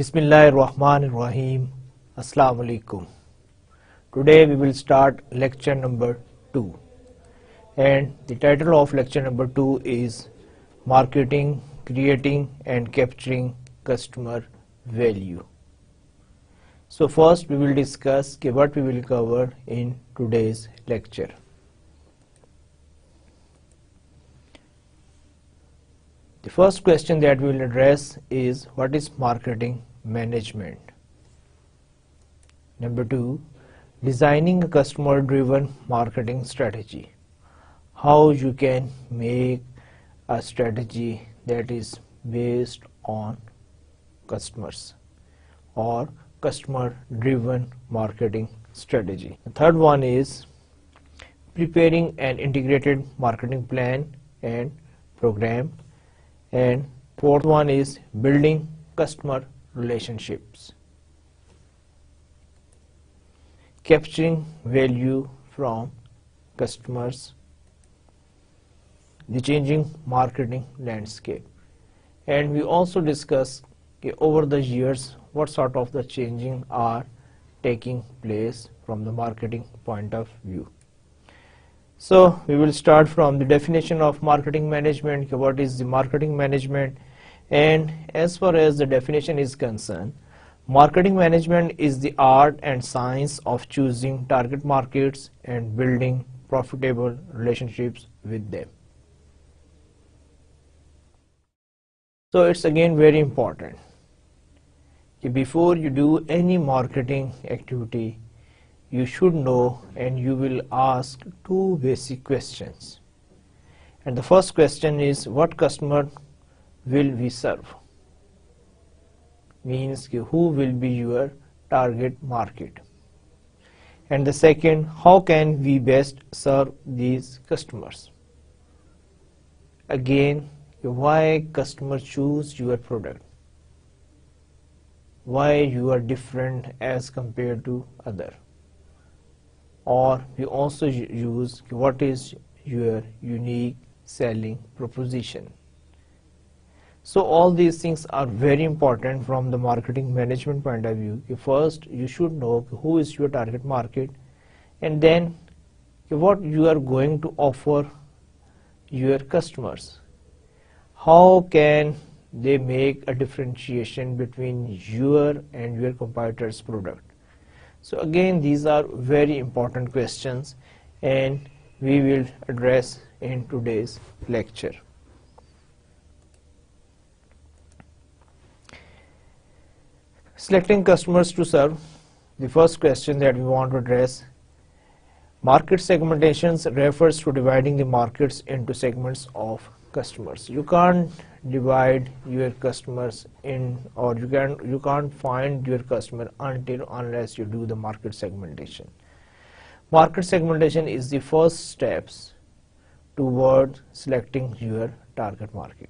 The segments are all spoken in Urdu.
Bismillahirrahmanirrahim. Assalamu alaikum. Today we will start lecture number 2, and the title of lecture number 2 is Marketing, Creating and Capturing Customer Value. So first we will discuss what we will cover in today's lecture. The first question that we will address is what is marketing management. Number 2, designing a customer-driven marketing strategy. How you can make a strategy that is based on customers or customer-driven marketing strategy. The third one is preparing an integrated marketing plan and program. And fourth one is building customer relationships, capturing value from customers, the changing marketing landscape. And we also discuss over the years what sort of the changing are taking place from the marketing point of view. So we will start from the definition of marketing management. What is the marketing management? And as far as the definition is concerned, marketing management is the art and science of choosing target markets and building profitable relationships with them. So it's again very important that before you do any marketing activity, you should know and you will ask two basic questions. And the first question is, what customer will we serve? Means who will be your target market. And the second, how can we best serve these customers? Again, why customers choose your product? Why you are different as compared to other? Or we also use what is your unique selling proposition. So all these things are very important from the marketing management point of view. First you should know who is your target market, and then what you are going to offer your customers. How can they make a differentiation between your and your competitor's product? So again, these are very important questions and we will address in today's lecture. Selecting customers to serve. The first question that we want to address, market segmentations refers to dividing the markets into segments of customers. You can't divide your customers in, or you can't find your customer unless you do the market segmentation. Market segmentation is the first steps towards selecting your target market.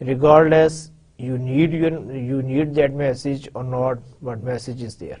regardless you need that message or not, but message is there.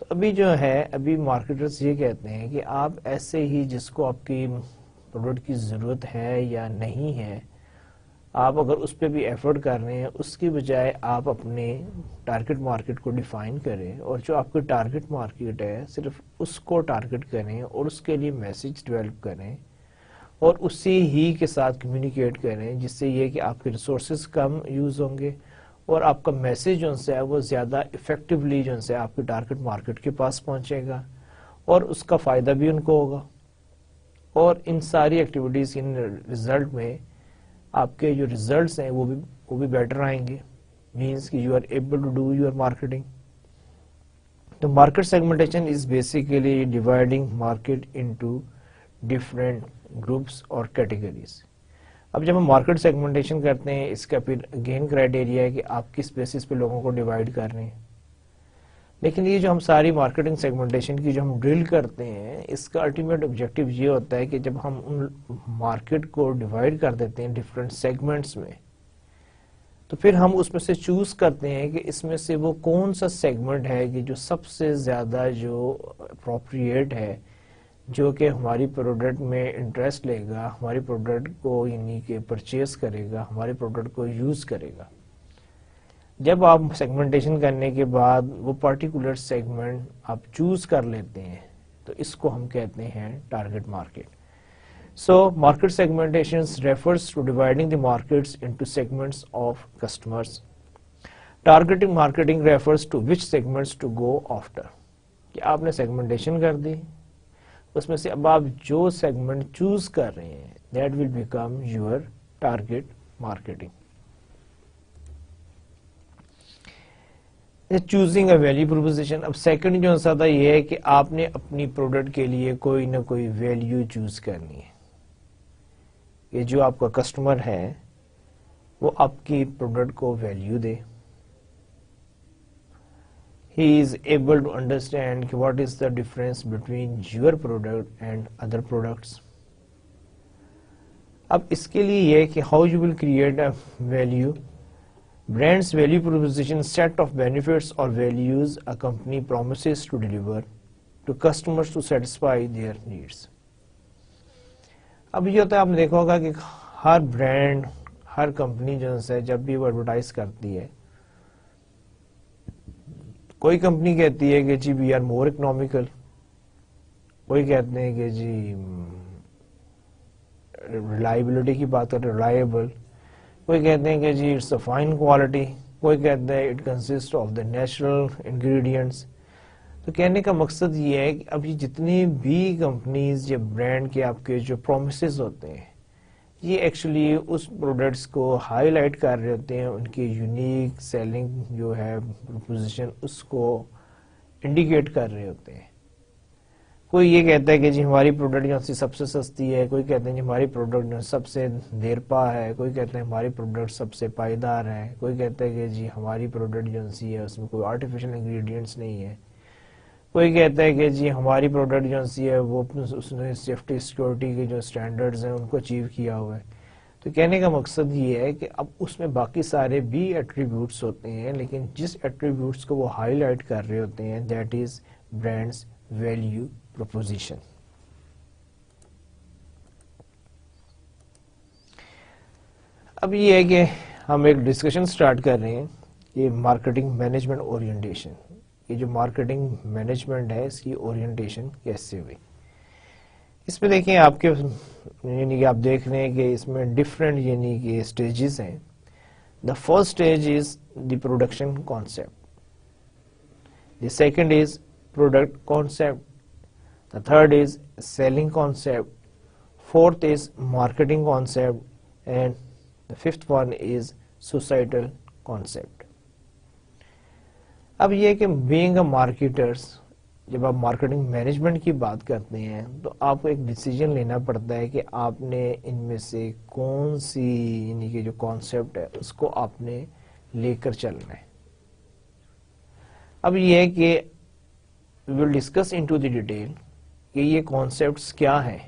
تو ابھی جو ہے ابھی مارکیٹرز یہ کہتے ہیں کہ آپ ایسے ہی جس کو آپ کی پروڈکٹ کی ضرورت ہے یا نہیں ہے، آپ اگر اس پہ بھی ایفرٹ کر رہے ہیں، اس کی بجائے آپ اپنے ٹارگٹ مارکیٹ کو ڈیفائن کریں، اور جو آپ کی ٹارگٹ مارکیٹ ہے صرف اس کو ٹارگٹ کریں اور اس کے لیے میسج ڈیولپ کریں اور اسی ہی کے ساتھ کمیونیکیٹ کریں، جس سے یہ کہ آپ کے ریسورسز کم یوز ہوں گے اور آپ کا میسج جو ہے وہ زیادہ افیکٹولی جو ہے آپ کے ٹارگٹ مارکیٹ کے پاس پہنچے گا اور اس کا فائدہ بھی ان کو ہوگا، اور ان ساری ایکٹیویٹیز ان ریزلٹ میں آپ کے جو ریزلٹس ہیں وہ بھی بیٹر آئیں گے. مینس کہ you are able to do your marketing. تو market segmentation is basically dividing market into different groups اور کیٹیگریز. اب جب ہم مارکیٹ سیگمنٹیشن کرتے ہیں، اس کا پھر اگین کرائٹیریا ہے کہ آپ کس بیسس پہ لوگوں کو ڈیوائڈ کر رہے ہیں. لیکن یہ جو ہم ساری مارکیٹنگ سیگمنٹیشن کی جو ہم ڈرل کرتے ہیں، اس کا الٹیمیٹ آبجیکٹیو یہ ہوتا ہے کہ جب ہم ان مارکیٹ کو ڈیوائڈ کر دیتے ہیں ڈفرینٹ سیگمنٹس میں، تو پھر ہم اس میں سے چوز کرتے ہیں کہ اس میں سے وہ کون سا سیگمنٹ ہے کہ جو سب سے زیادہ جو اپروپریٹ ہے، جو کہ ہماری پروڈکٹ میں انٹرسٹ لے گا، ہماری پروڈکٹ کو یعنی کہ پرچیز کرے گا، ہماری پروڈکٹ کو یوز کرے گا. جب آپ سیگمنٹیشن کرنے کے بعد وہ پرٹیکولر سیگمنٹ آپ چوز کر لیتے ہیں تو اس کو ہم کہتے ہیں target market. So market segmentation refers to dividing the markets into segments of customers. Targeting marketing refers to which segments to go after. کہ آپ نے سیگمنٹیشن کر دی، اس میں سے اب آپ جو سیگمنٹ چوز کر رہے ہیں that will become your target marketing. Choosing a value proposition. اب سیکنڈ جو سادہ یہ ہے کہ آپ نے اپنی پروڈکٹ کے لیے کوئی نہ کوئی ویلیو چوز کرنی ہے. یہ جو آپ کا کسٹمر ہے وہ آپ کی پروڈکٹ کو value they. He is able to understand what is the difference between your product and other products. اب اس کے لیے یہ کہ how you will create a value. Brand's value proposition set of benefits or values a company promises to deliver to customers to satisfy their needs. اب یہ ہوتا ہے، آپ نے دیکھا ہوگا کہ ہر برانڈ، ہر کمپنی جو ہے جب بھی وہ ایڈورٹائز کرتی ہے، کوئی کمپنی کہتی ہے کہ جی وی آر مور اکنامیکل، کوئی کہتے ہیں کہ جی ریلائبلٹی کی بات کریں ریلائبل، کوئی کہتے ہیں کہ جی اٹس اے فائن کوالٹی، کوئی کہتے ہیں it consist of the natural ingredients. تو کہنے کا مقصد یہ ہے کہ اب یہ جتنی بھی کمپنیز یا برانڈ کے آپ کے جو پرومسز ہوتے ہیں، یہ ایکچولی اس پروڈکٹس کو ہائی لائٹ کر رہے ہوتے ہیں، ان کی یونیک سیلنگ جو ہے پروپوزیشن اس کو انڈیکیٹ کر رہے ہوتے ہیں. کوئی یہ کہتا ہے کہ جی ہماری پروڈکٹ جو سب سے سستی ہے، کوئی کہتے ہیں جی ہماری پروڈکٹ جو سب سے دیر پا ہے، کوئی کہتے ہیں ہماری پروڈکٹ سب سے پائیدار ہے، کوئی کہتا ہے کہ جی ہماری پروڈکٹ جو ہے اس میں کوئی آرٹیفیشل انگریڈینٹس نہیں ہے، کوئی کہتا ہے کہ جی ہماری پروڈکٹ جو ہے وہ اس نے سیفٹی سیکورٹی کے جو سٹینڈرڈز ہیں ان کو اچیو کیا ہوا ہے. تو کہنے کا مقصد یہ ہے کہ اب اس میں باقی سارے بھی ایٹریبیوٹس ہوتے ہیں، لیکن جس ایٹریبیوٹس کو وہ ہائی لائٹ کر رہے ہوتے ہیں that is brands value proposition. اب یہ ہے کہ ہم ایک ڈسکشن سٹارٹ کر رہے ہیں کہ مارکیٹنگ مینجمنٹ اورینٹیشن. یہ جو مارکیٹنگ مینجمنٹ ہے اس کی اورینٹیشن کیسے ہوئی. اس میں دیکھیں آپ کے یعنی کہ آپ دیکھ رہے ہیں کہ اس میں ڈفرینٹ یعنی کہ اسٹیجز ہیں. The first stage is the production concept, the second is product concept, the third is selling concept, fourth is marketing concept and the fifth one is societal concept. اب یہ کہ بینگ اے مارکیٹرز، جب آپ مارکیٹنگ مینجمنٹ کی بات کرتے ہیں تو آپ کو ایک ڈیسیجن لینا پڑتا ہے کہ آپ نے ان میں سے کون سی یعنی کہ جو کانسیپٹ ہے اس کو آپ نے لے کر چلنا ہے. اب یہ ہے کہ we will discuss into the detail کہ یہ کانسیپٹس کیا ہیں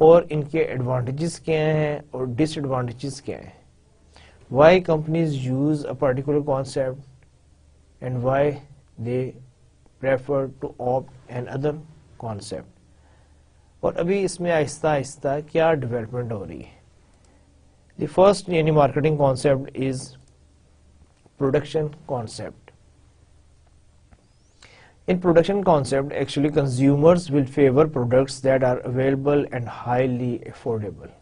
اور ان کے ایڈوانٹیجز کیا ہیں اور ڈس ایڈوانٹیجز کیا ہیں. Why companies use a particular concept and why they prefer to opt another concept. اور ابھی اس میں آہستہ آہستہ کیا ڈیولپمنٹ ہو رہی ہے. دی فرسٹ یعنی marketing concept is production concept. In production concept, actually consumers will favor products that are available and highly affordable.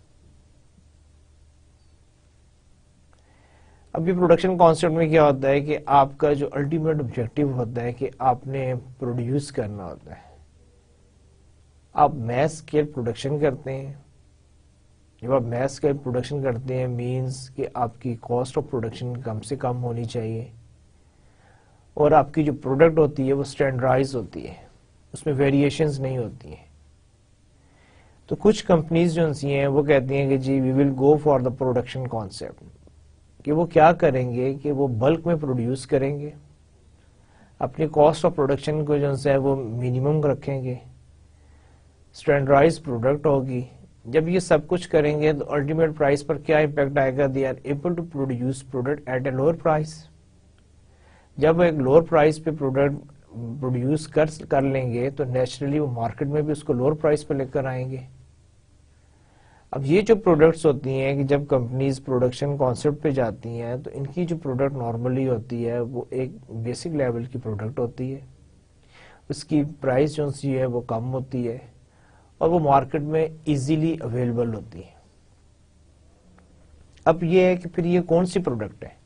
ابھی پروڈکشن کانسیپٹ میں کیا ہوتا ہے کہ آپ کا جو الٹیمیٹ آبجیکٹو ہوتا ہے کہ آپ نے پروڈیوس کرنا ہوتا ہے. آپ میس اسکیل پروڈکشن کرتے ہیں. جب آپ میس اسکیل پروڈکشن کرتے ہیں مینز کہ آپ کی کاسٹ آف پروڈکشن کم سے کم ہونی چاہیے اور آپ کی جو پروڈکٹ ہوتی ہے وہ اسٹینڈرڈائز ہوتی ہے, اس میں ویریشنز نہیں ہوتی ہیں. تو کچھ کمپنیز جو ہیں وہ کہتی ہیں کہ جی we will go for the production concept, کہ وہ کیا کریں گے کہ وہ بلک میں پروڈیوس کریں گے, اپنی کاسٹ آف پروڈکشن کو جو ہے وہ منیمم رکھیں گے, اسٹینڈرڈائز پروڈکٹ ہوگی. جب یہ سب کچھ کریں گے تو الٹیمیٹ پرائس پر کیا امپیکٹ آئے گا؟ They are able to produce product at a lower price. جب ایک لوور پرائس پہ پروڈکٹ پروڈیوس کر لیں گے تو نیچرلی وہ مارکیٹ میں بھی اس کو لوور پرائس پہ لے کر آئیں گے. اب یہ جو پروڈکٹس ہوتی ہیں کہ جب کمپنیز پروڈکشن کانسیپٹ پہ جاتی ہیں تو ان کی جو پروڈکٹ نارملی ہوتی ہے وہ ایک بیسک لیول کی پروڈکٹ ہوتی ہے, اس کی پرائس جو سی ہے وہ کم ہوتی ہے اور وہ مارکیٹ میں ایزیلی اویلیبل ہوتی ہے. اب یہ ہے کہ پھر یہ کون سی پروڈکٹ ہے؟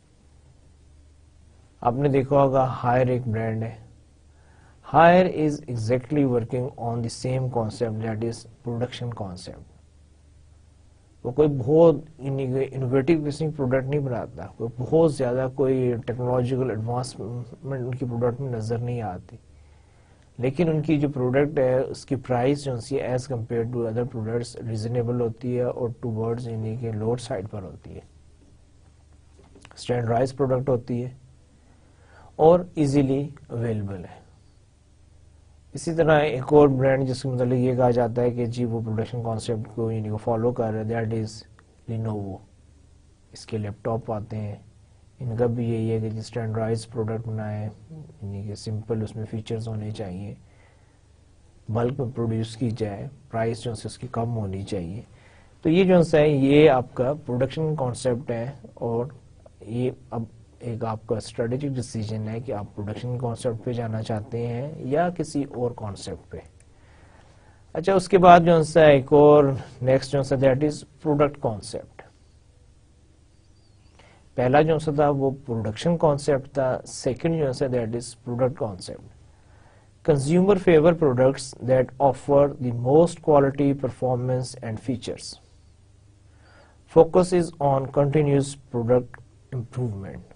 آپ نے دیکھا ہوگا ہائر ایک برانڈ ہے. Haier is exactly working on the same concept that is production concept. وہ کوئی بہت انوویٹو قسم کی پروڈکٹ نہیں بناتا, کوئی بہت زیادہ کوئی ٹیکنالوجیکل ایڈوانسمنٹ ان کی پروڈکٹ میں نظر نہیں آتی, لیکن ان کی جو پروڈکٹ ہے اس کی پرائس جو سی as compare to other products reasonable ہوتی ہے اور ٹو ورڈز یعنی کہ لوور سائڈ پر ہوتی ہے, اسٹینڈرڈائز پروڈکٹ ہوتی ہے اور ایزیلی اویلیبل ہے. اسی طرح ایک اور برانڈ جس کے متعلق یہ کہا جاتا ہے کہ جی وہ پروڈکشن کانسیپٹ کو یعنی فالو کر رہے ہیں, دیٹ از لینووو. اس کے لیپ ٹاپ آتے ہیں, ان کا بھی یہی ہے کہ جی اسٹینڈرڈائز پروڈکٹ بنائیں, یعنی کہ سمپل اس میں فیچرز ہونے چاہیے, بلک میں پروڈیوس کی جائے, پرائس جو اس کی کم ہونی چاہیے. تو یہ جو ہے یہ آپ کا پروڈکشن کانسیپٹ ہے اور یہ اب ایک آپ کا اسٹریٹجک ڈیسیجن ہے کہ آپ پروڈکشن کانسیپٹ پہ جانا چاہتے ہیں یا کسی اور کانسیپٹ پہ. اچھا اس کے بعد جو ہے ایک اور نیکسٹ جو ہے دیٹ از پروڈکٹ کانسیپٹ. پہلا جو تھا وہ پروڈکشن کانسیپٹ تھا, سیکنڈ جو ہے that is product concept. Consumer favour products that offer the most quality, performance and features. Focus is on continuous product improvement.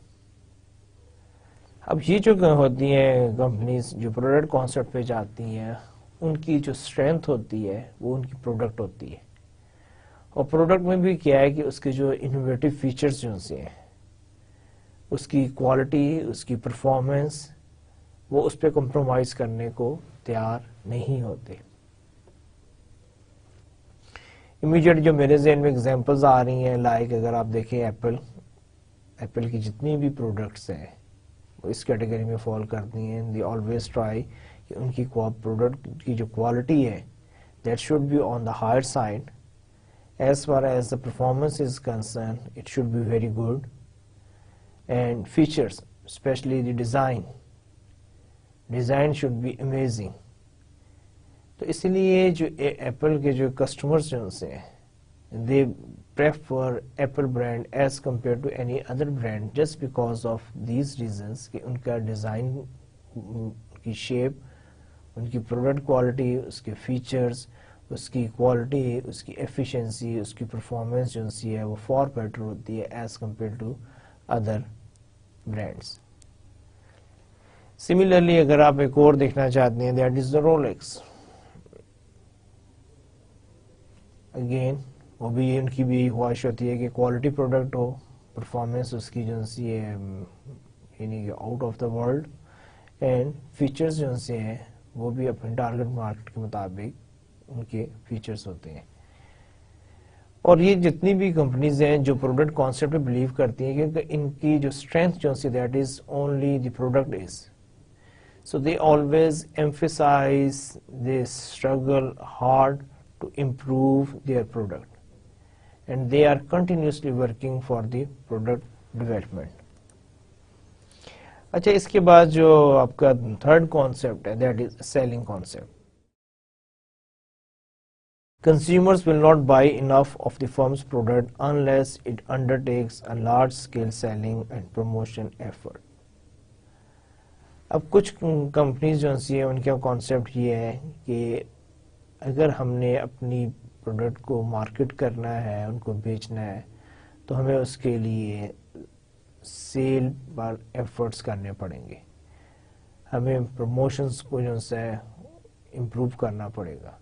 اب یہ جو ہوتی ہیں کمپنیز جو پروڈکٹ کانسیپٹ پہ جاتی ہیں ان کی جو اسٹرینتھ ہوتی ہے وہ ان کی پروڈکٹ ہوتی ہے, اور پروڈکٹ میں بھی کیا ہے کہ اس کے جو انوویٹو فیچرز جو سے ہیں, اس کی کوالٹی, اس کی پرفارمنس, وہ اس پہ کمپرومائز کرنے کو تیار نہیں ہوتے. امیڈیٹ جو میرے ذہن میں ایگزامپلز آ رہی ہیں لائک اگر آپ دیکھیں ایپل کی جتنی بھی پروڈکٹس ہیں وہ اس کیٹیگری میں فال کرتی ہیں. دی آلویز ٹرائی کہ ان کی پروڈکٹ کی جو کوالٹی ہے that should be on the higher side. As far as the performance is concern it should be very good, and features especially the design should be amazing. تو اس لیے جو ایپل کے جو کسٹمرز جو ہیں دے prefer Apple brand as compared to any other brand just because of these reasons کہ ان کا ڈیزائن, کی شیپ, ان کی پروڈکٹ کوالٹی, اس کے فیچرز, اس کی کوالٹی, اس کی ایفیشنسی, اس کی پرفارمنس جو سی ہے وہ فار بیٹر ہوتی ہے as compare to other brands. Similarly اگر آپ ایک اور دیکھنا چاہتے ہیں that is the Rolex. Again وہ بھی ان کی بھی خواہش ہوتی ہے کہ کوالٹی پروڈکٹ ہو, پرفارمنس اس کی جو سی ہے یعنی کہ out of the world, and features جو سے ہیں وہ بھی اپنے ٹارگٹ مارکیٹ کے مطابق ان کے فیچرز ہوتے ہیں. اور یہ جتنی بھی کمپنیز ہیں جو پروڈکٹ کانسیپٹ پہ بلیو کرتی ہیں کہ ان کی جو اسٹرینتھ جو see that is only the product is. So they always emphasize, they struggle hard to improve their product, and they are continuously working for the product development. اچھا اس کے بعد جو آپ کا تھرڈ کانسیپٹ ہے that is selling concept. Consumers will not buy enough of the firm's product unless it undertakes a large-scale selling and promotion effort. اب کچھ کمپنیز جو ہیں ان کا کانسیپٹ یہ ہے کہ اگر ہم نے اپنی پروڈکٹ کو مارکیٹ کرنا ہے، ان کو بیچنا ہے، تو ہمیں اس کے لیے سیل پر ایفرٹس کرنے پڑیں گے، ہمیں پروموشنز کو جو ہے امپروو کرنا پڑے گا.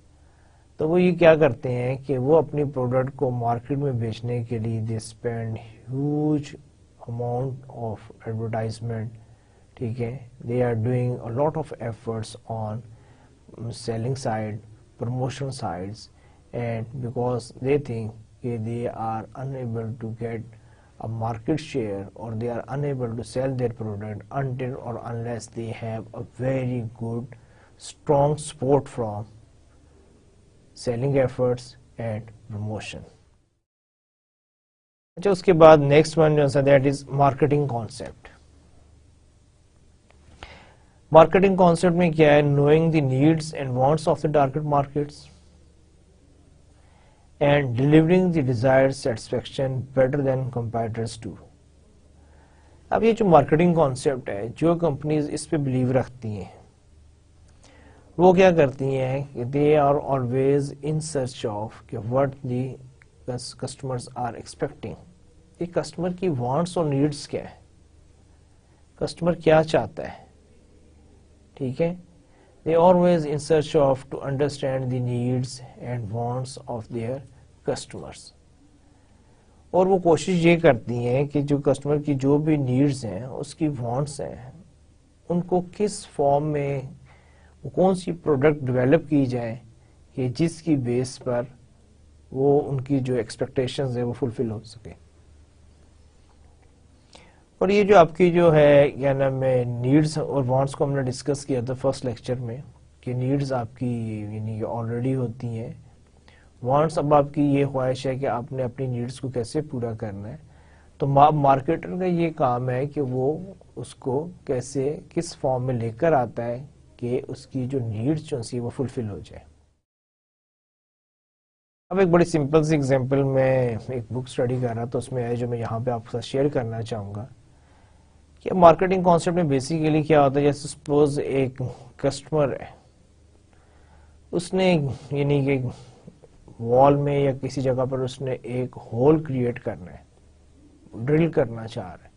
تو وہ یہ کیا کرتے ہیں کہ وہ اپنی پروڈکٹ کو مارکیٹ میں بیچنے کے لیے they spend huge amount of advertisement. ٹھیک ہے، they are doing a lot of efforts on selling side, promotion sides, and because they think کہ they are unable to get a market share or they are unable to sell their product until or unless they have a very good strong support from selling efforts and promotion. اچھا اس کے بعد نیکسٹ ون جو ہے that is marketing concept. Marketing concept میں کیا ہے؟ Knowing the needs and wants of the target markets and delivering the desired satisfaction better than competitors do. اب یہ جو مارکیٹنگ کانسیپٹ ہے، جو کمپنیز اس پہ بلیو رکھتی ہیں وہ کیا کرتی ہیں کہ they are always in search of کہ what the customers are expecting. یہ کسٹمر کی وانٹس اور نیڈس کیا ہے، کسٹمر کیا چاہتا ہے. ٹھیک ہے، they always in search of to understand the needs and wants of their customers. اور وہ کوشش یہ کرتی ہیں کہ جو کسٹمر کی جو بھی نیڈز ہیں، اس کی وانٹس ہیں، ان کو کس فارم میں وہ کون سی پروڈکٹ ڈیولپ کی جائے کہ جس کی بیس پر وہ ان کی جو ایکسپیکٹیشنز ہیں وہ فلفل ہو سکے. اور یہ جو آپ کی جو ہے کیا نام ہے نیڈز اور وانٹس کو ہم نے ڈسکس کیا تھا فرسٹ لیکچر میں کہ نیڈز آپ کی یعنی آلریڈی ہوتی ہیں، وانٹس اب آپ کی یہ خواہش ہے کہ آپ نے اپنی نیڈز کو کیسے پورا کرنا ہے. تو مارکیٹر کا یہ کام ہے کہ وہ اس کو کیسے کس فارم میں لے کر آتا ہے کہ اس کی جو نیڈز جو سی وہ فلفل ہو جائے. اب ایک بڑی سمپل سی ایگزامپل میں ایک بک اسٹڈی کر رہا تو اس میں ہے جو میں یہاں پہ آپ کے ساتھ شیئر کرنا چاہوں گا کہ مارکیٹنگ کانسیپٹ میں بیسیکلی کیا ہوتا ہے. جیسے سپوز ایک کسٹمر ہے، اس نے یعنی کہ وال میں یا کسی جگہ پر اس نے ایک ہول کریٹ کرنا ہے، ڈرل کرنا چاہ رہا ہے.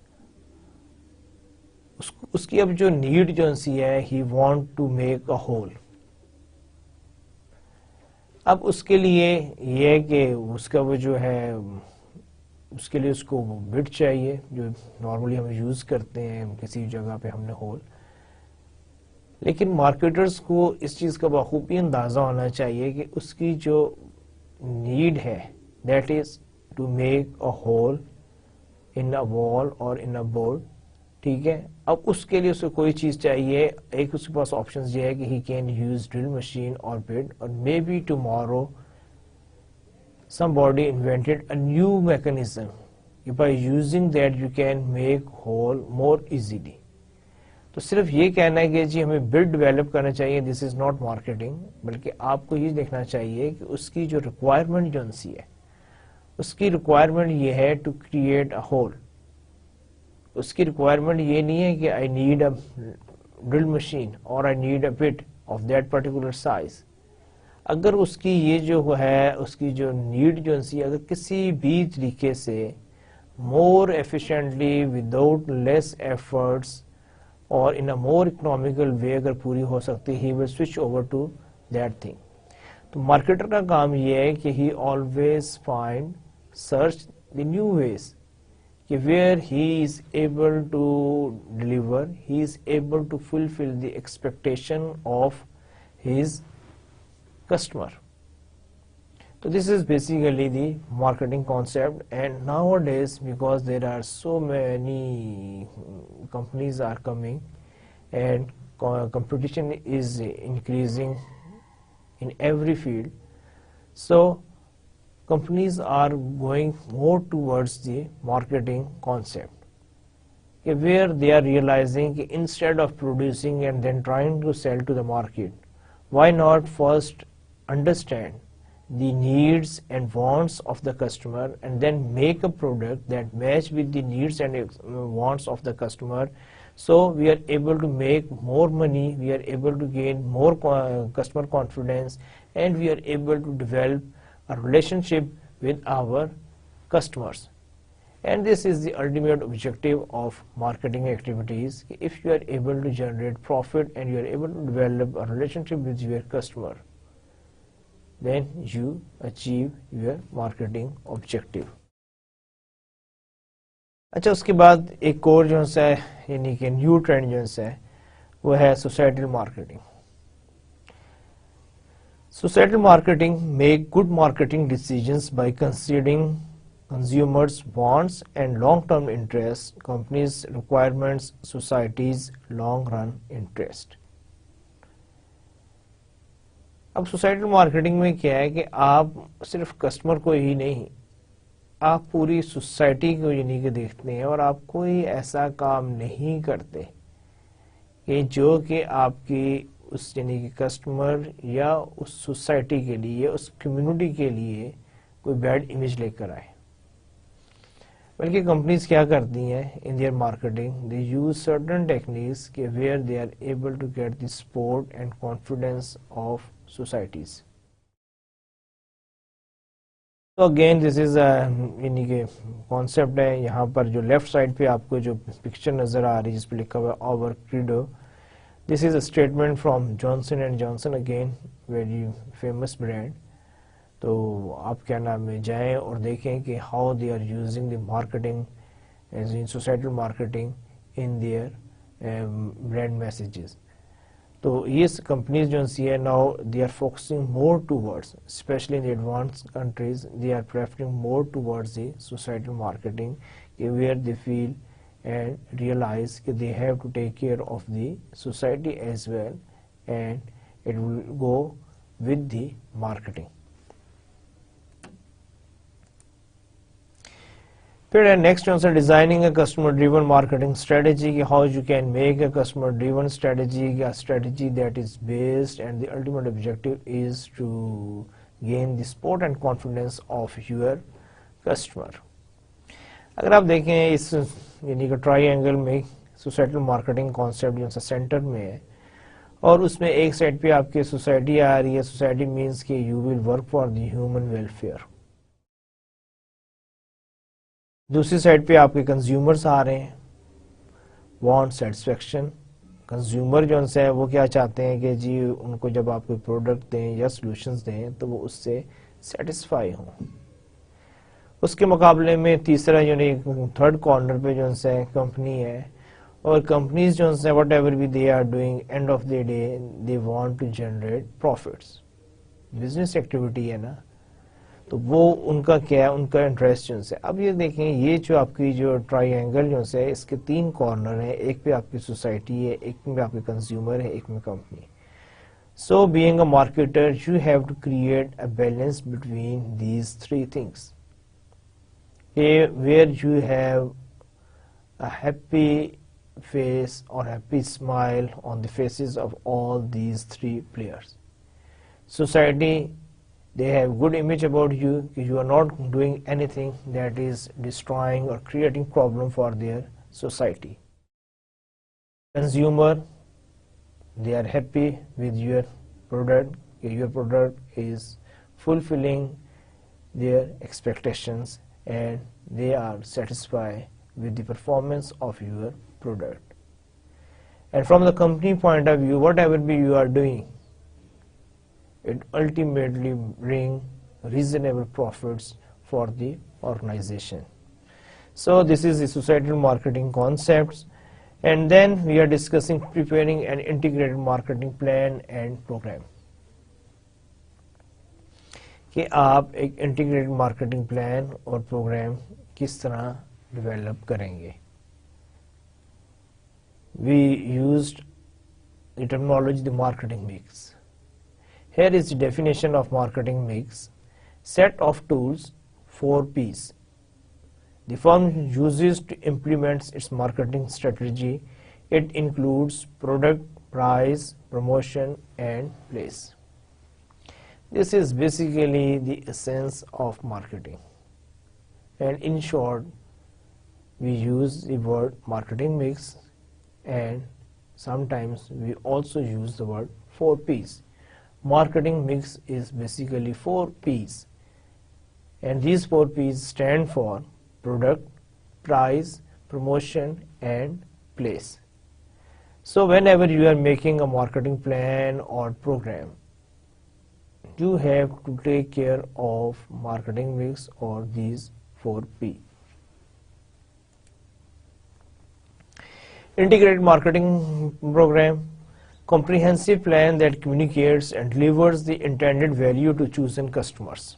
اس کی اب جو نیڈ جو سی ہے he want to make a hole. اب اس کے لیے یہ ہے کہ اس کا وہ جو ہے اس کے لیے اس کو بٹ چاہیے جو نارملی ہم یوز کرتے ہیں کسی جگہ پہ ہم نے ہول. لیکن مارکیٹرز کو اس چیز کا بخوبی اندازہ ہونا چاہیے کہ اس کی جو نیڈ ہے that is to make a hole in a wall اور ان اے بورڈ. ٹھیک ہے، اب اس کے لیے اس کو کوئی چیز چاہیے. ایک اس کے پاس آپشنز یہ ہے کہ he can use drill machine اور بٹ، اور maybe tomorrow somebody invented a new mechanism by using that you can make hole more easily. تو صرف یہ کہنا ہے کہ جی ہمیں بٹ ڈیولپ کرنا چاہیے، دس از ناٹ مارکیٹنگ، بلکہ آپ کو یہ دیکھنا چاہیے کہ اس کی جو ریکوائرمنٹ جو سی ہے اس کی ریکوائرمنٹ یہ ہے ٹو کریٹ اے ہول. اس کی ریکوائرمنٹ یہ نہیں ہے کہ I need a drill machine اور I need a bit of that particular size. اگر اس کی یہ جو ہے اس کی جو نیڈ جو سی اگر کسی بھی طریقے سے مور ایفیشینٹلی وداؤٹ لیس ایفرٹس اور ان اے مور اکنامیکل وے اگر پوری ہو سکتی he will switch over to that thing. تو مارکیٹر کا کام یہ ہے کہ he always find search the new ways کہ where he is able to deliver, he is able to fulfil the expectation of his customer. So this is basically the marketing concept, and nowadays because there are so many companies are coming and competition is increasing in every field. So companies are going more towards the marketing concept, where they are realizing instead of producing and then trying to sell to the market, why not first understand the needs and wants of the customer and then make a product that match with the needs and wants of the customer. So we are able to make more money, we are able to gain more customer confidence, and we are able to develop a relationship with our customers. And this is the ultimate objective of marketing activities. If you are able to generate profit and you are able to develop a relationship with your customer, then you achieve your marketing objective. اچھا اس کے بعد ایک اور جو ہے یعنی کہ نیو ٹرینڈ جو ہے وہ ہے societal marketing. Societal marketing make good marketing decisions by considering consumers' wants and long-term interests, companies' requirements, society's long-run interest. اب سوسائٹل مارکیٹنگ میں کیا ہے کہ آپ صرف کسٹمر کو ہی نہیں، آپ پوری سوسائٹی کو یعنی کہ دیکھتے ہیں، اور آپ کوئی ایسا کام نہیں کرتے کہ جو کہ آپ کی اس یعنی کہ کسٹمر یا اس سوسائٹی کے لیے، اس کمیونٹی کے لیے کوئی بیڈ امیج لے کر آئے. بلکہ کمپنیز کیا کرتی ہیں in their marketing, they use certain techniques where they are able to get the support and confidence of societies. تو اگین دس از یعنی کہ کانسیپٹ ہے. یہاں پر جو لیفٹ سائڈ پہ آپ کو جو پکچر نظر آ رہی ہے جس پہ لکھا ہوا ہے our credo, this is a statement from Johnson and Johnson, again very famous brand. تو آپ کیا نام میں جائیں اور دیکھیں کہ how they are using the marketing as in societal marketing in their brand messages. تو یہ کمپنیز جو ہے now they are focusing more towards, especially in the advance countries, they are preferring more towards the societal marketing where they feel and realise کہ they have to take care of the society as well and it will go with the marketing. پھر next answer designing a customer driven marketing strategy, کہ how you can make a customer driven strategy, strategy that is based and the ultimate objective is to gain the support and confidence of your customer. اگر آپ دیکھیں اس یعنی کہ ٹرائی اینگل میں سوسائٹل مارکیٹنگ کانسیپٹ جو سینٹر میں ہے، اور اس میں ایک سائڈ پہ آپ کی سوسائٹی آ رہی ہے. سوسائٹی مینس کہ you will work for the human welfare. دوسری سائڈ پہ آپ کے کنزیومرز آ رہے ہیں، وانٹ سیٹسفیکشن. کنزیومر جو ہے وہ کیا چاہتے ہیں کہ جی ان کو جب آپ کوئی پروڈکٹ دیں یا سولوشنز دیں تو وہ اس سے سیٹسفائی ہوں. اس کے مقابلے میں تیسرا یعنی تھرڈ کارنر پہ جو ہے کمپنی ہے، اور کمپنیز جو ہے وٹ ایور بھی they are doing end of the day they want to generate profits. Business activity ہے نا، تو وہ ان کا کیا ہے، ان کا انٹرسٹ جو ہے. اب یہ دیکھیں یہ جو آپ کی جو ٹرائی اینگل جو ہے اس کے تین کارنر ہیں، ایک پہ آپ کی سوسائٹی ہے، ایک پہ آپ کے کنزیومر ہے، ایک میں company. So being a marketer you have to create a balance between these three things where you have a happy face or happy smile on the faces of all these three players. Society, they have good image about you, you are not doing anything that is destroying or creating problem for their society. Consumer, they are happy with your product, your product is fulfilling their expectations and they are satisfied with the performance of your product. And from the company point of view, whatever be you are doing, it ultimately bring reasonable profits for the organization. So this is the societal marketing concepts, and then we are discussing preparing an integrated marketing plan and program. کہ آپ ایک انٹیگریٹڈ مارکیٹنگ پلان اور پروگرام کس طرح ڈیولپ کریں گے. We used the terminology, the marketing mix. Here is the definition of marketing mix. Set of tools, 4 P's. The firm uses to implement its marketing strategy. It includes product, price, promotion, and place. This is basically the essence of marketing. And in short, we use the word marketing mix, and sometimes we also use the word 4 P's. Marketing mix is basically 4 P's, and these 4 P's stand for product, price, promotion, and place. So whenever you are making a marketing plan or program, you have to take care of marketing mix or these 4 P. Integrated marketing program, comprehensive plan that communicates and delivers the intended value to chosen customers.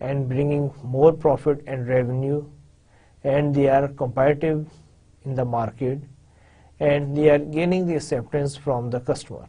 and bringing more profit and revenue, and they are competitive in the market, and they are gaining the acceptance from the customer.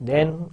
then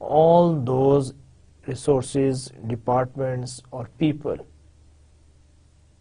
all those resources, departments or people.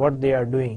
what they are doing.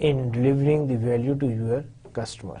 in delivering the value to your customer.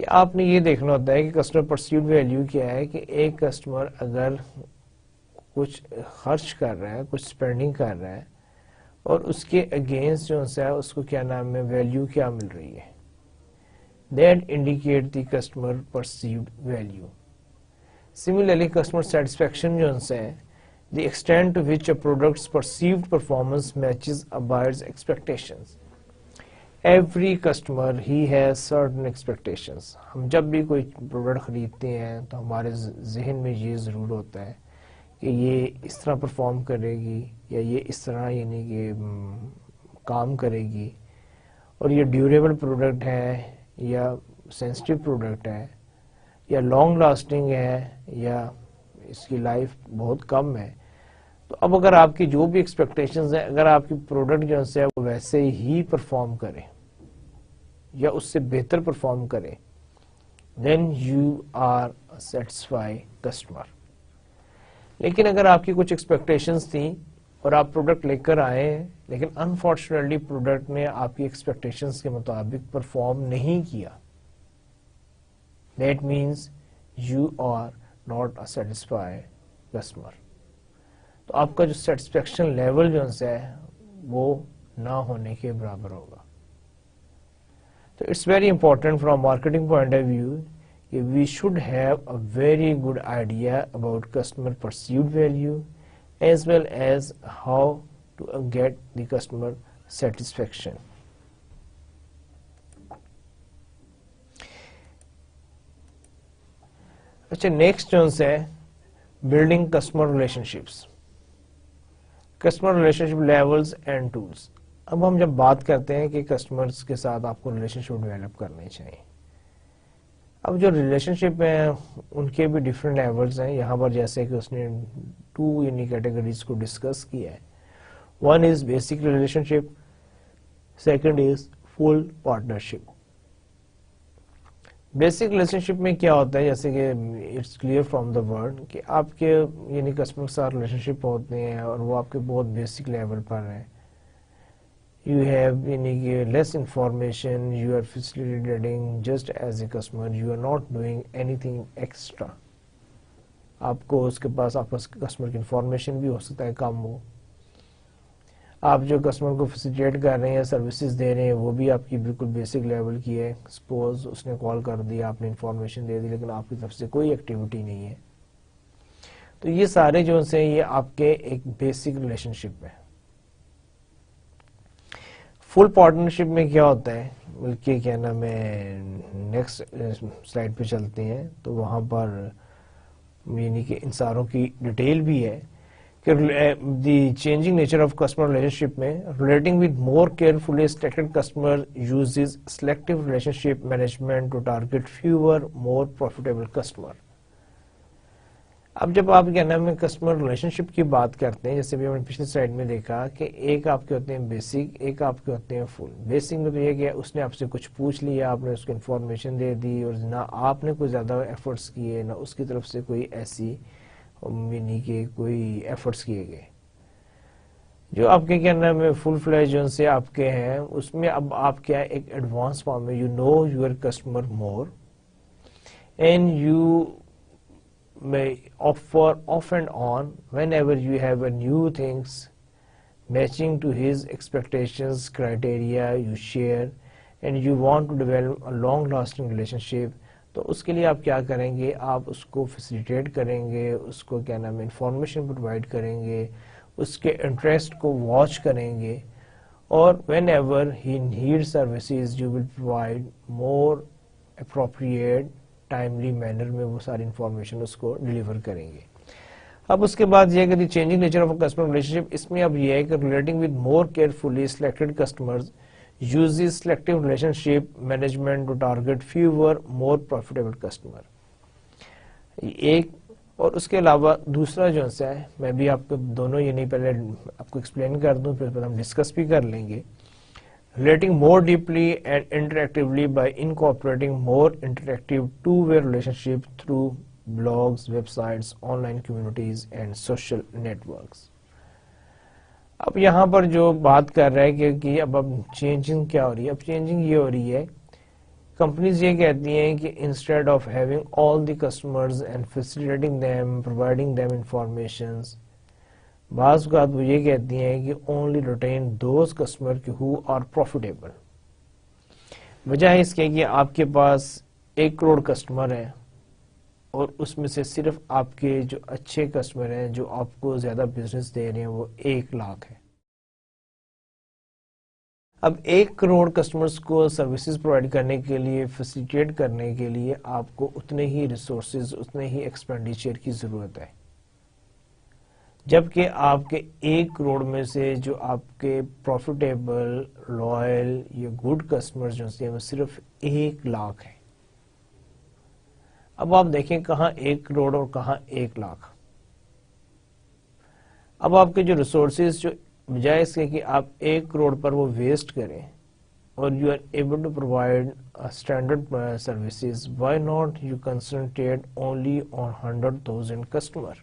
کہ آپ نے یہ دیکھنا ہوتا ہے کہ کسٹمر پرسیوڈ ویلیو کیا ہے، کہ ایک کسٹمر اگر کچھ خرچ کر رہا ہے، کچھ اسپینڈنگ کر رہا ہے، اور اس کے اگینسٹ جو ہے اس کو کیا نام ہے، ویلیو کیا مل رہی ہے، that indicate the customer perceived value. Similarly customer satisfaction جو ہے the extent to which a product's perceived performance matches a buyer's expectations. Every customer he has certain expectations. ہم جب بھی کوئی پروڈکٹ خریدتے ہیں تو ہمارے ذہن میں یہ ضرور ہوتا ہے کہ یہ اس طرح پرفارم کرے گی، یا یہ اس طرح یعنی کہ کام کرے گی، اور یہ ڈیوریبل پروڈکٹ ہے یا سینسٹیو پروڈکٹ ہے یا لانگ لاسٹنگ ہے یا اس کی لائف بہت کم ہے. تو اب اگر آپ کی جو بھی ایکسپیکٹیشنز ہیں، اگر آپ کی پروڈکٹ جو ہے وہ ویسے ہی پرفارم کرے یا اس سے بہتر پرفارم کرے، then you are satisfy customer. لیکن اگر آپ کی کچھ ایکسپیکٹیشنز تھیں اور آپ پروڈکٹ لے کر آئے ہیں، لیکن انفارچونیٹلی پروڈکٹ نے آپ کی ایکسپیکٹیشنز کے مطابق پرفارم نہیں کیا، that means you are not a satisfy customer. تو آپ کا جو سیٹسفیکشن لیول جو ہے وہ نہ ہونے کے برابر ہوگا. تو it's very important from marketing point of view کہ we should have a very good idea about customer perceived value as well as how to get the customer satisfaction. اچھا، نیکسٹ جو ہے building customer relationships, customer relationship levels and tools. اب ہم جب بات کرتے ہیں کہ کسٹمرز کے ساتھ آپ کو ریلیشن شپ ڈیولپ کرنے چاہیے، اب جو ریلیشن شپ ہیں ان کے بھی ڈفرینٹ لیولز ہیں. یہاں پر جیسے کہ اس نے 2 یعنی کیٹیگریز کو ڈسکس کیا ہے. One is basic relationship, second is full partnership. Basic relationship میں کیا ہوتا ہے، جیسے کہ it's clear from the word کہ آپ کے یعنی کسٹمر کے ساتھ ریلیشن شپ ہوتے ہیں اور وہ آپ کے بہت بیسک لیول پر ہیں. یو ہیو یعنی کہ less information, you are facilitating just as a customer, you are not doing anything extra. آپ کو اس کے پاس کسٹمر کی انفارمیشن بھی ہو سکتا ہے کم ہو. آپ جو کسٹمر کو فیسیلیٹیٹ کر رہے ہیں، سروسز دے رہے ہیں، وہ بھی آپ کی بالکل بیسک لیول کی ہے. سپوز اس نے کال کر دیا، آپ نے انفارمیشن دے دی، لیکن آپ کی طرف سے کوئی ایکٹیویٹی نہیں ہے. تو یہ سارے جو ہیں یہ آپ کے ایک بیسک ریلیشن شپ ہے. فل پارٹنرشپ میں کیا ہوتا ہے، بلکہ کیا نام ہے نیکسٹ سلائڈ پہ چلتے ہیں تو وہاں پر یعنی کہ ان ساروں کی ڈیٹیل بھی ہے کہ the changing nature of customer relationship میں relating with more carefully selected customer uses selective relationship management to target fewer more profitable customer. اب جب آپ کیا نام ہے کسٹمر ریلیشن شپ کی بات کرتے ہیں، جیسے بھی ہم نے پچھلی سلائڈ میں دیکھا کہ ایک آپ کے ہوتے ہیں بیسک، ایک آپ کے ہوتے ہیں فل. بیسک میں تو یہ کہ اس نے آپ سے کچھ پوچھ لیا، آپ نے اس کو انفارمیشن دے دی، اور نہ آپ نے کوئی زیادہ ایفرٹس کیے، نہ اس کی طرف سے کوئی ایسی یعنی کہ کوئی ایفرٹس کیے گئے. جو آپ کے کیا نام ہے فل فلیج جو سے آپ کے ہیں، اس میں اب آپ کیا ایک ایڈوانس فارم میں you know your customer more and you may offer off and on whenever you have a new things matching to his expectations criteria you share and you want to develop a long lasting relationship. تو اس کے لیے آپ کیا کریں گے، آپ اس کو فیسیلیٹیٹ کریں گے، اس کو کیا نام ہے انفارمیشن پرووائڈ کریں گے، اس کے انٹرسٹ کو واچ کریں گے، اور whenever he needs services you will provide more appropriate timely manner میں وہ ساری انفارمیشن اس کو ڈیلیور کریں گے. اب اس کے بعد یہ کہ changing nature of customer relationship, اس میں اب یہ ہے کہ relating with more carefully selected customers uses selective relationship management to target fewer more profitable customer. ایک اور اس کے علاوہ دوسرا جو ہے میں بھی آپ کو دونوں یہ نہیں پہلے آپ کو ایکسپلین کر دوں، پھر ہم ڈسکس بھی کر لیں گے. Relating more deeply and interactively by incorporating more interactive two-way relationship through blogs, websites, online communities and social networks. اب یہاں پر جو بات کر رہا ہے کہ اب چینجنگ کیا ہو رہی ہے، اب چینجنگ یہ ہو رہی ہے کمپنیز یہ کہتی ہیں کہ instead of having all the customers and facilitating them providing them informations, بعض اوقات وہ یہ کہتی ہیں کہ only retain those customer who are profitable. وجہ ہے اس کے کہ آپ کے پاس 1 کروڑ کسٹمر ہیں اور اس میں سے صرف آپ کے جو اچھے کسٹمر ہیں جو آپ کو زیادہ بزنس دے رہے ہیں وہ 1 لاکھ ہے. اب 1 کروڑ کسٹمرز کو سروسز پرووائڈ کرنے کے لیے، فیسیلیٹیٹ کرنے کے لیے آپ کو اتنے ہی ریسورسز، اتنے ہی ایکسپینڈیچر کی ضرورت ہے، جبکہ آپ کے 1 کروڑ میں سے جو آپ کے پروفیٹیبل، لوئل یا گڈ کسٹمرز جو ہیں وہ صرف 1 لاکھ ہیں. اب آپ دیکھیں کہاں 1 کروڑ اور کہاں 1 لاکھ. اب آپ کے جو ریسورسز جو بجائے اس کے کہ آپ 1 کروڑ پر وہ ویسٹ کریں اور you are able to provide standard services, why not you concentrate only on 100,000 customer.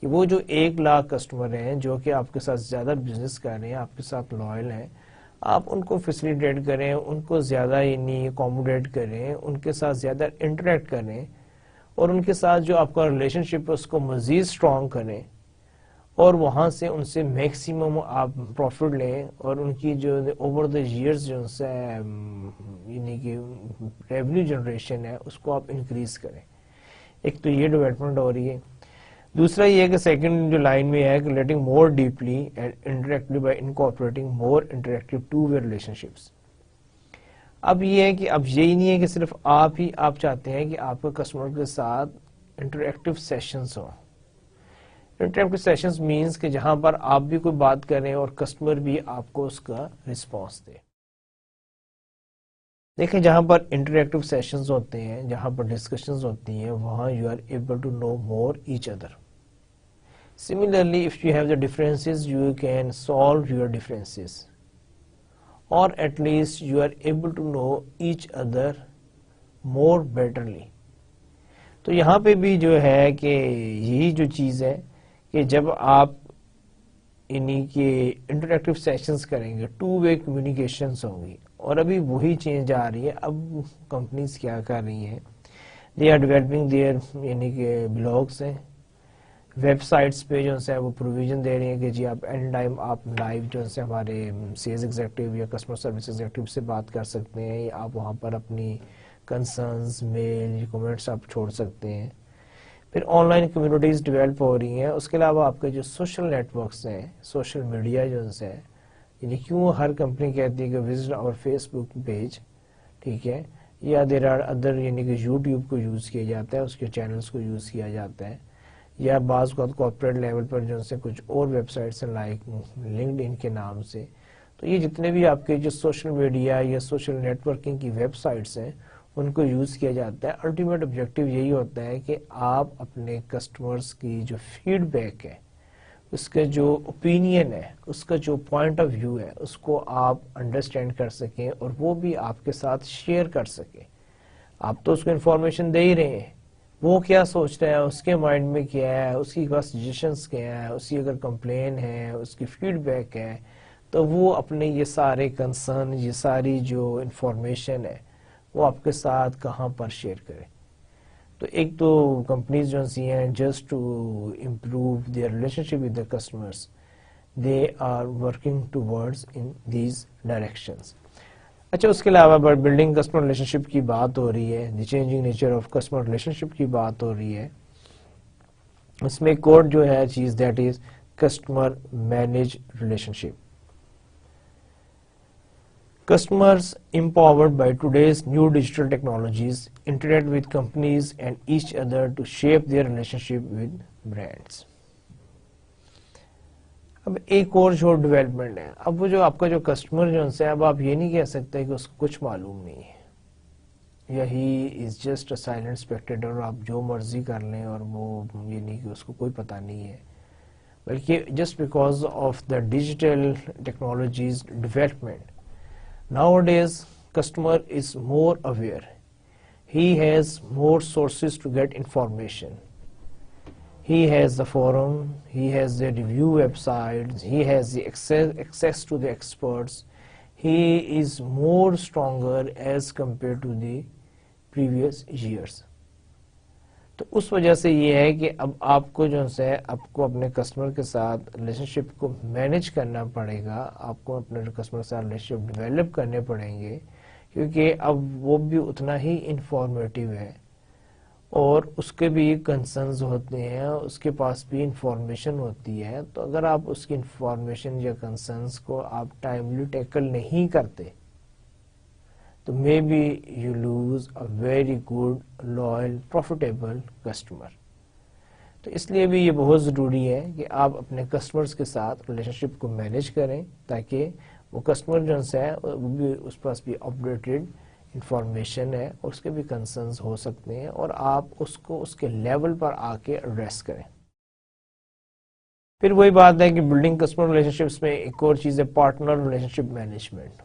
کہ وہ جو 1 لاکھ کسٹمر ہیں جو کہ آپ کے ساتھ زیادہ بزنس کر رہے ہیں، آپ کے ساتھ لوئل ہیں، آپ ان کو فیسیلیٹیٹ کریں، ان کو زیادہ اکوموڈیٹ کریں، ان کے ساتھ زیادہ انٹریکٹ کریں اور ان کے ساتھ جو آپ کا ریلیشن شپ ہے اس کو مزید اسٹرانگ کریں اور وہاں سے ان سے میکسیمم آپ پروفٹ لیں اور ان کی جو اوور دا ایئرز جو ان سے یعنی کہ ریونیو جنریشن ہے اس کو آپ انکریز کریں. ایک تو یہ ڈیولپمنٹ ہو رہی ہے. دوسرا یہ ہے کہ سیکنڈ جو لائن میں ہے کہ letting more deeply and interactively by incorporating more interactive two way relationships. اب یہ ہے کہ اب یہی نہیں ہے کہ صرف آپ چاہتے ہیں کہ آپ کے کسٹمر کے ساتھ انٹریکٹیو سیشنز ہوں. انٹریکٹیو سیشنز مینز کہ جہاں پر آپ بھی کوئی بات کریں اور کسٹمر بھی آپ کو اس کا رسپانس دے. دیکھیں جہاں پر انٹریکٹیو سیشنز ہوتے ہیں، جہاں پر ڈسکشنز ہوتی ہیں، وہاں you are able to know more each other. Similarly, if you have the differences, you can solve your differences, or at least you are able to know each other more betterly. تو یہاں پہ بھی جو ہے کہ یہی جو چیز ہے کہ جب آپ انہی کے انٹریکٹیو سیشنز کریں گے، 2 way communications ہوں گی. اور ابھی وہی چینج آ رہی ہے. اب کمپنیز کیا کر رہی ہیں، they are developing their یعنی کہ بلاگس ہیں، ویب سائٹس پہ جو ہے وہ پروویژن دے رہی ہیں کہ جی آپ اینی ٹائم آپ لائیو جو ہے ہمارے سیلز ایگزیکٹو یا کسٹمر سروس ایگزیکٹو سے بات کر سکتے ہیں، یا آپ وہاں پر اپنی کنسرنز، میل یا کمنٹس آپ چھوڑ سکتے ہیں. پھر آن لائن کمیونٹیز ڈیولپ ہو رہی ہیں. اس کے علاوہ آپ کے جو سوشل نیٹ ورکس ہیں، سوشل میڈیا جو ہے، یعنی کیوں ہر کمپنی کہتی ہے کہ وزٹ اور فیس بک پیج، ٹھیک ہے، یا دیر آر ادر یعنی کہ یوٹیوب کو یوز کیا جاتا ہے، اس کے چینلز کو یوز کیا جاتا ہے، یا بعض کارپوریٹ لیول پر جو سے کچھ اور ویب سائٹس ہیں لائک لنکڈ ان کے نام سے. تو یہ جتنے بھی آپ کے جو سوشل میڈیا یا سوشل نیٹ ورکنگ کی ویب سائٹس ہیں ان کو یوز کیا جاتا ہے. الٹیمیٹ آبجیکٹیو یہی ہوتا ہے کہ آپ اپنے کسٹمرز کی جو فیڈ بیک ہے، اس کا جو اوپینین ہے، اس کا جو پوائنٹ آف ویو ہے، اس کو آپ انڈرسٹینڈ کر سکیں اور وہ بھی آپ کے ساتھ شیئر کر سکیں. آپ تو اس کو انفارمیشن دے ہی رہے ہیں، وہ کیا سوچ رہا ہے، اس کے مائنڈ میں کیا ہے، اس کی سجیشنز کیا ہے، اس کی اگر کمپلین ہے، اس کی فیڈ بیک ہے، تو وہ اپنے یہ سارے کنسرن، یہ ساری جو انفارمیشن ہے وہ آپ کے ساتھ کہاں پر شیئر کرے. تو ایک تو کمپنیز جو ہیں just to improve their relationship with the customers, they are working towards in these directions. اچھا، اس کے علاوہ بلڈنگ کسٹمر ریلیشن شپ کی بات ہو رہی ہے، the changing nature of customer relationship کی بات ہو رہی ہے. اس میں ایک اور جو ہے چیز that is customer manage relation ship. Customers empowered by today's new digital technologies interact with companies and each other to shape their relationship with brands. اب ایک اور جو ڈیولپمنٹ ہے، اب وہ جو آپ کا جو کسٹمر جو ہے، اب آپ یہ نہیں کہہ سکتے کہ اس کو کچھ معلوم نہیں ہے، یا he is just a silent spectator, آپ جو مرضی کر لیں اور وہ یہ نہیں کہ اس کو کوئی پتہ نہیں ہے. بلکہ just because of the digital technologies development, nowadays customer is more aware, he has more sources to get information, he has the forum, he has the review websites, he has the access to the experts, he is more stronger as compared to the previous years. تو اس وجہ سے یہ ہے کہ اب آپ کو جو ہے آپ کو اپنے کسٹمر کے ساتھ ریلیشن شپ کو مینیج کرنا پڑے گا, آپ کو اپنے کسٹمر کے ساتھ ریلیشن شپ ڈیولپ کرنے پڑیں گے, کیونکہ اب وہ بھی اتنا ہی انفارمیٹیو ہے اور اس کے بھی کنسرنز ہوتے ہیں, اس کے پاس بھی انفارمیشن ہوتی ہے. تو اگر آپ اس کی انفارمیشن یا کنسرنز کو آپ ٹائملی ٹیکل نہیں کرتے تو maybe you lose a very good loyal profitable customer. تو اس لیے بھی یہ بہت ضروری ہے کہ آپ اپنے کسٹمرز کے ساتھ ریلیشن شپ کو مینیج کریں, تاکہ وہ کسٹمر جو ہے وہ بھی اس پاس بھی اپڈیٹڈ انفارمیشن ہے اور اس کے بھی کنسرنز ہو سکتے ہیں, اور آپ اس کو اس کے لیول پر آ کے ایڈریس کریں. پھر وہی بات ہے کہ بلڈنگ کسٹمر ریلیشن شپس میں ایک اور چیز ہے partner relationship management.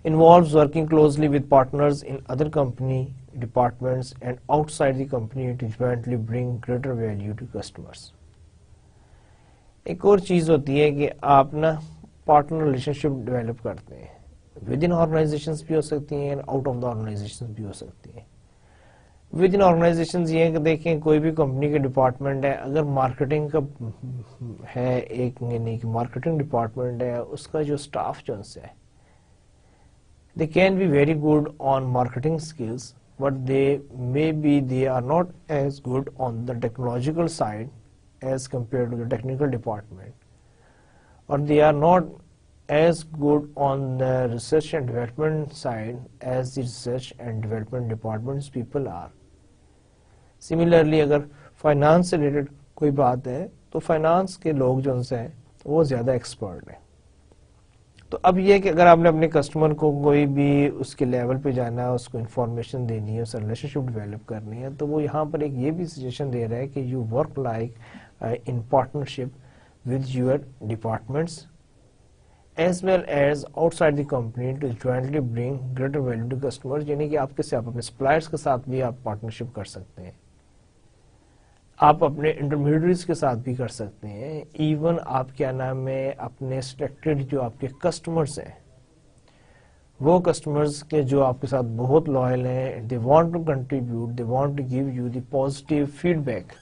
Involves working closely with partners in other company departments and outside the company to jointly bring greater value to customers. ایک اور چیز ہوتی ہے کہ آپ نا پارٹنر ریلیشن شپ ڈیولپ کرتے ہیں, ود ان آرگنائزیشنز بھی ہو سکتی ہیں, آؤٹ آف دا آرگنائزیشن بھی ہو سکتی ہیں. ود ان آرگنائزیشنز یہ ہے کہ دیکھیں کوئی بھی کمپنی کے ڈپارٹمنٹ ہے, اگر مارکیٹنگ کا ہے ایک, یعنی کہ مارکیٹنگ ڈپارٹمنٹ ہے, اس کا جو اسٹاف جو ہے they can be very good on marketing skills, but they are not as good on the technological side as compared to the technical department, or they are not as good on the research and development side as the research and development departments people are. Similarly, اگر فائنانس سے ریلیٹڈ کوئی بات ہے تو فائنانس کے لوگ جو ہیں وہ زیادہ ایکسپرٹ ہیں. تو اب یہ کہ اگر آپ نے اپنے کسٹمر کو کوئی بھی اس کے لیول پہ جانا ہے, اس کو انفارمیشن دینی ہے, اس ریلیشن شپ ڈیولپ کرنی ہے, تو وہ یہاں پر ایک یہ بھی سجیشن دے رہا ہے کہ you work like in partnership with your departments as well as outside the company to jointly bring greater value to customer. یعنی کہ آپ کیسے آپ اپنے سپلائرس کے ساتھ بھی آپ پارٹنرشپ کر سکتے ہیں, آپ اپنے انٹرمیڈیٹریز کے ساتھ بھی کر سکتے ہیں, ایون آپ کیا نام ہے اپنے سلیکٹڈ جو آپ کے کسٹمرز ہیں, وہ کسٹمرز کے جو آپ کے ساتھ بہت لائل ہیں, they want to contribute, they want to give you the positive feedback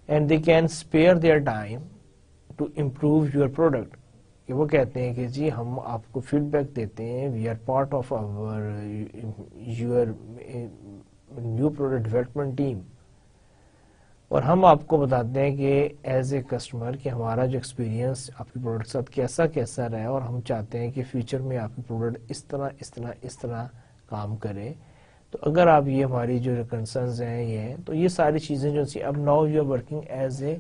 and they can spare their time to improve your product. کہ وہ کہتے ہیں کہ جی ہم آپ کو فیڈ بیک دیتے ہیں, we are part of our your new product development team, اور ہم آپ کو بتاتے ہیں کہ ایز اے کسٹمر کہ ہمارا جو ایکسپیرینس آپ کے پروڈکٹ ساتھ کیسا رہا, اور ہم چاہتے ہیں کہ فیوچر میں آپ کی پروڈکٹ اس طرح کام کرے. تو اگر آپ یہ ہماری جو کنسرنز ہیں یہ ہیں, تو یہ ساری چیزیں جو سی اب now you are working as a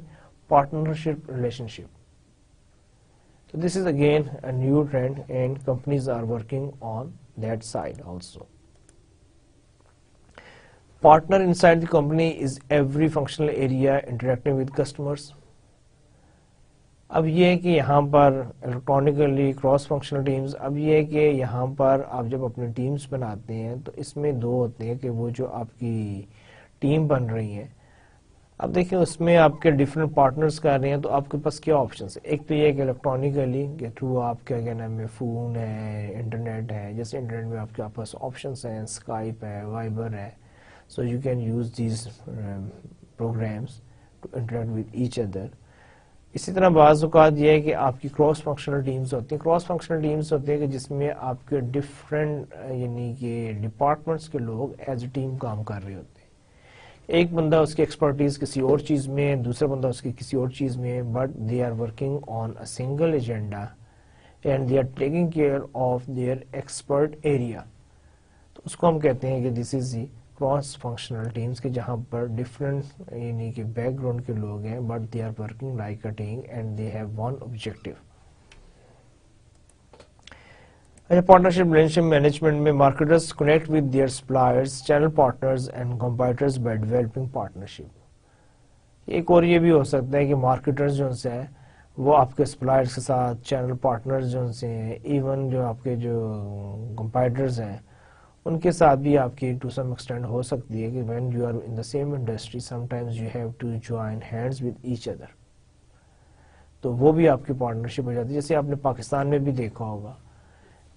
partnership relationship. تو this is again a new trend and companies are working on that side also. Partner inside the company is every functional area interacting with customers. اب یہ ہے کہ یہاں پر الیکٹرانکلی کراس فنکشنل ٹیمز, اب یہ ہے کہ یہاں پر آپ جب اپنے ٹیمز بناتے ہیں تو اس میں دو ہوتے ہیں کہ وہ جو آپ کی ٹیم بن رہی ہیں, اب دیکھیں اس میں آپ کے ڈفرینٹ پارٹنرز کر رہے ہیں, تو آپ کے پاس کیا آپشنس ہیں. ایک تو یہ ہے کہ الیکٹرانکلی کے تھرو آپ کیا نام ہے فون ہے, انٹرنیٹ ہے, جیسے انٹرنیٹ میں آپ کے پاس آپشنس ہیں, اسکائپ ہے, وائبر ہے, so you can use these programs to interact with each other. اسی طرح بعض اوقات یہ ہے کہ آپ کی کراس فنکشنل ٹیمز ہوتی ہیں. کراس فنکشنل ٹیمز ہوتے ہیں کہ جس میں آپ کے ڈفرینٹ یعنی کہ ڈپارٹمنٹس کے لوگ ایز اے ٹیم کام کر رہے ہوتے ہیں. ایک بندہ اس کی ایکسپرٹیز کسی اور چیز میں ہے, دوسرا بندہ اس کی کسی اور چیز میں ہے, but they are working on a single agenda and they are taking care of their expert area. تو اس کو ہم کہتے ہیں کہ this is the cross functional teams کے, جہاں پر ڈفرینٹ یعنی کہ بیک گراؤنڈ کے لوگ ہیں, but they are working like a team and they have one objective. Partnership relation management میں marketers connect with their suppliers, channel partners and competitors by developing partnership. ایک اور یہ بھی ہو سکتا ہے کہ مارکیٹرز جو ہیں وہ آپ کے سپلائرز کے ساتھ, چینل پارٹنرز جو ہیں, ایون جو آپ کے جو کمپیٹیٹرز ہیں ان کے ساتھ بھی آپ کی ٹو سم ایکسٹینڈ ہو سکتی ہے کہ when you are in the same industry sometimes you have to join hands with each other. تو وہ بھی آپ کی پارٹنرشپ ہو جاتی ہے. جیسے آپ نے پاکستان میں بھی دیکھا ہوگا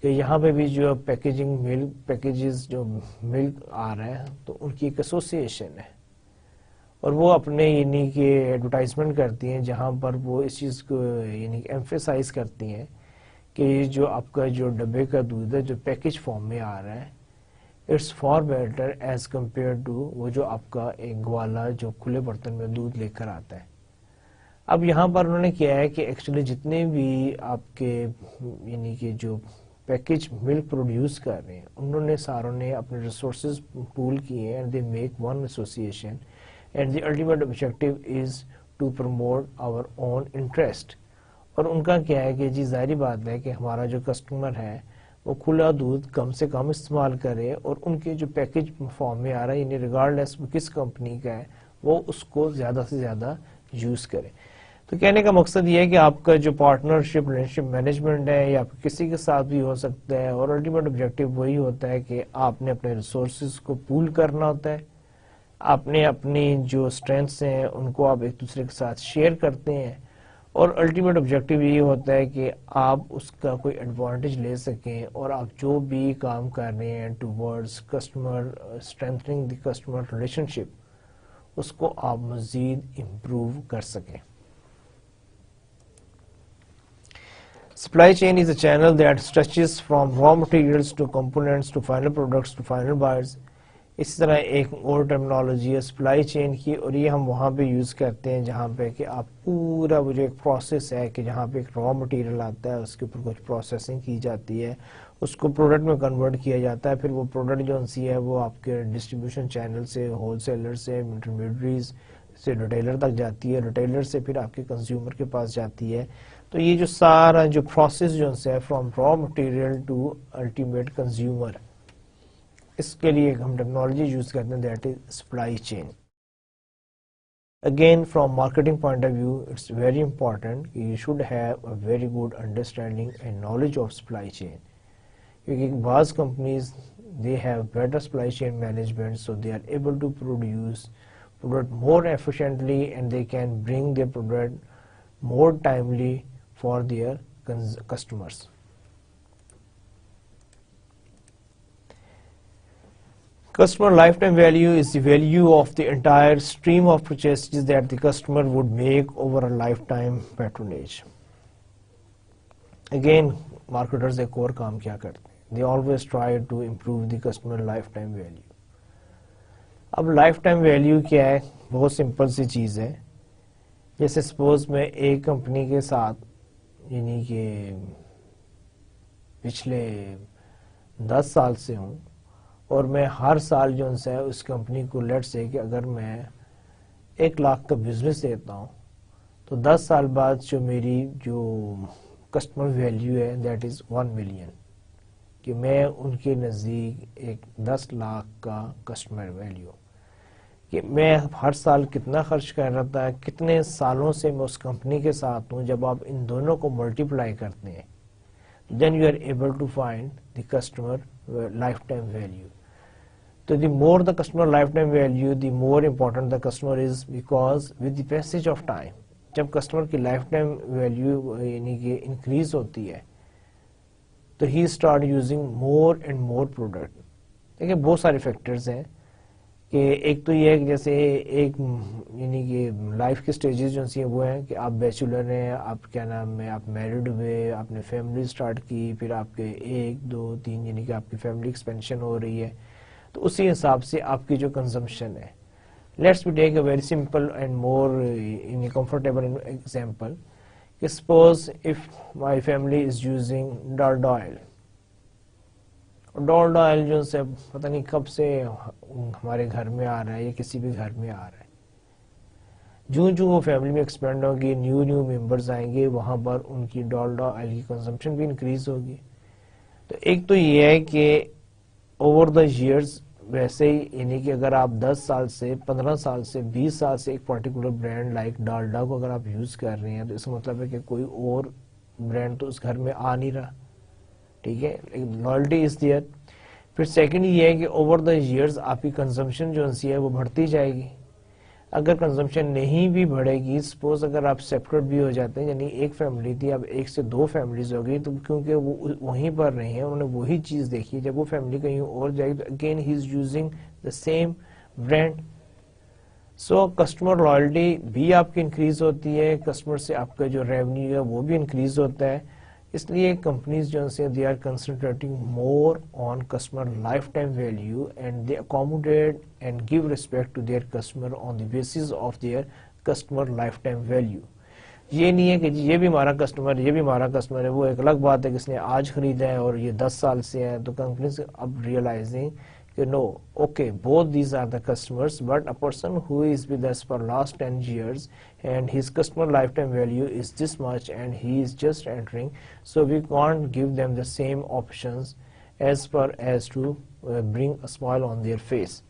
کہ یہاں پہ بھی جو پیکیجنگ ملک پیکیجز جو ملک آ رہا ہے تو ان کی ایک ایسوسیشن ہے اور وہ اپنے یعنی کہ ایڈورٹائزمنٹ کرتی ہیں جہاں پر وہ اس چیز کو یعنی ایمفیسائز کرتی ہیں کہ جو آپ کا جو ڈبے کا دودھ ہے جو پیکج فارم میں آ رہا ہے it's far better as compare to وہ جو آپ کا ایک گوالا جو کھلے برتن میں دودھ لے کر آتا ہے. اب یہاں پر انہوں نے کیا ہے کہ ایکچولی جتنے بھی آپ کے یعنی کہ جو پیکج ملک پروڈیوس کر رہے ہیں انہوں نے ساروں نے اپنے ریسورسز پول کیے ہیں and they make one association and the ultimate objective is to promote our own interest. اور ان کا کیا ہے کہ جی ظاہری بات ہے کہ ہمارا جو کسٹمر ہے وہ کھلا دودھ کم سے کم استعمال کرے اور ان کے جو پیکج فارم میں آ رہا ہے یعنی ریگارڈلیس کس کمپنی کا ہے وہ اس کو زیادہ سے زیادہ یوز کرے. تو کہنے کا مقصد یہ ہے کہ آپ کا جو پارٹنرشپ ریلیشنشپ مینجمنٹ ہے یا کسی کے ساتھ بھی ہو سکتا ہے اور الٹیمیٹ آبجیکٹو وہی ہوتا ہے کہ آپ نے اپنے ریسورسز کو پول کرنا ہوتا ہے, آپ نے اپنی جو اسٹرینتھس ہیں ان کو آپ ایک دوسرے کے ساتھ شیئر کرتے ہیں اور الٹیمیٹ آبجیکٹو یہ ہوتا ہے کہ آپ اس کا کوئی ایڈوانٹیج لے سکیں اور آپ جو بھی کام کر رہے ہیں towards customer strengthening the customer relationship اس کو آپ مزید امپروو کر سکیں. Supply chain is a channel that stretches from raw materials to components to final products to final buyers. اس طرح ایک اور ٹرمنالوجی ہے سپلائی چین کی اور یہ ہم وہاں پہ یوز کرتے ہیں جہاں پہ کہ آپ پورا وہ جو ایک پروسیس ہے کہ جہاں پہ ایک را مٹیریل آتا ہے اس کے اوپر کچھ پروسیسنگ کی جاتی ہے اس کو پروڈکٹ میں کنورٹ کیا جاتا ہے پھر وہ پروڈکٹ جو سی ہے وہ آپ کے ڈسٹریبیوشن چینل سے ہول سیلر سے انٹرمیڈیٹریز سے ریٹیلر تک جاتی ہے, ریٹیلر سے پھر آپ کے کنزیومر کے پاس جاتی ہے. تو یہ جو سارا جو پروسیس جو ہے from raw material to ultimate consumer اس کے لیے ہم ٹیکنالوجی یوز کرتے ہیں that is supply chain. Again from marketing point of view it's very important کہ you should have a very good understanding and knowledge of supply chain کیونکہ بعض companies they have better supply chain management so they are able to produce product more efficiently and they can bring their product more timely for their customers. Customer lifetime value is the value of the entire stream of purchases that the customer would make over a lifetime patronage. Again, marketers ایک اور کام کیا کرتے ہیں they always try to improve the customer lifetime value. اب لائف ٹائم ویلیو کیا ہے, بہت سمپل سی چیز ہے. جیسے سپوز میں ایک کمپنی کے ساتھ یعنی کہ پچھلے 10 سال سے ہوں اور میں ہر سال جو ہے اس کمپنی کو لیٹ سے کہ اگر میں 1 لاکھ کا بزنس دیتا ہوں تو 10 سال بعد جو میری جو کسٹمر ویلیو ہے دیٹ از 1 ملین کہ میں ان کے نزدیک ایک 10 لاکھ کا کسٹمر ویلیو کہ میں ہر سال کتنا خرچ کر رہا تھا, کتنے سالوں سے میں اس کمپنی کے ساتھ ہوں. جب آپ ان دونوں کو ملٹیپلائی کرتے ہیں then you are able to find the customer lifetime value. تو the more the customer lifetime value the more important the customer is because with the passage of time جب کسٹمر کی لائف ٹائم ویلیو یعنی کہ انکریز ہوتی ہے تو he start using more and more product. دیکھیں بہت سارے فیکٹرز ہیں کہ ایک تو یہ ہے کہ جیسے ایک یعنی کہ لائف کے سٹیجز جو سی ہیں وہ ہیں کہ آپ بیچولر ہیں, آپ کیا نام ہے, آپ میرڈ ہوئے, آپ نے فیملی سٹارٹ کی, پھر آپ کے 1 2 3 یعنی کہ آپ کی فیملی ایکسپینشن ہو رہی ہے تو اسی حساب سے آپ کی جو کنزمپشن ہے. Let's be take a very simple and more comfortable example کہ suppose if my family is using Dalda oil. Dalda oil جو سے پتہ نہیں کب سے ہمارے گھر میں آ رہا ہے یا کسی بھی گھر میں آ رہا ہے. جو وہ فیملی میں ایکسپینڈ ہوگی, نیو ممبرز آئیں گے, وہاں پر ان کی ڈالڈا آئل کی کنزمپشن بھی انکریز ہوگی. تو ایک تو یہ ہے کہ اوور دا ایئرز ویسے ہی یعنی کہ اگر آپ 10 سال سے 15 سال سے 20 سال سے ایک پرٹیکولر برانڈ لائک ڈالڈا کو اگر آپ یوز کر رہے ہیں تو اس کا مطلب ہے کہ کوئی اور برانڈ تو اس گھر میں آ نہیں رہا. ٹھیک ہے, لائلٹی از دیئر. پھر سیکنڈ یہ ہے کہ اوور دا ایئرز آپ کی کنزمپشن جو ہے وہ بڑھتی جائے گی. اگر کنزمپشن نہیں بھی بڑھے گی، سپوز اگر آپ سیپریٹ بھی ہو جاتے ہیں، یعنی ایک فیملی تھی اب 1 سے 2 فیملیز ہو گئی، تو کیونکہ وہ وہیں پر رہے ہیں، انہوں نے وہی چیز دیکھی، جب وہ فیملی کہیں اور جائے تو again he is using the same brand. So customer loyalty بھی آپ کی انکریز ہوتی ہے، کسٹمر سے آپ کا جو ریونیو ہے وہ بھی انکریز ہوتا ہے. اس لیے کمپنیز جو ہیں they are concentrating more on customer lifetime value and they accommodate and give respect to their customer on the basis of their customer lifetime value. یہ نہیں ہے کہ جی یہ بھی ہمارا کسٹمر، یہ بھی ہمارا کسٹمر ہے، وہ ایک الگ بات ہے کہ اس نے آج خریدا ہے اور یہ 10 سال سے ہے. تو کمپنیز اب ریئلائزنگ کہ no, okay, both these are the customers, but a person who is with us for last 10 years and his customer lifetime value is this much and he is just entering, so we can't give them the same options as far as to bring a smile on their face.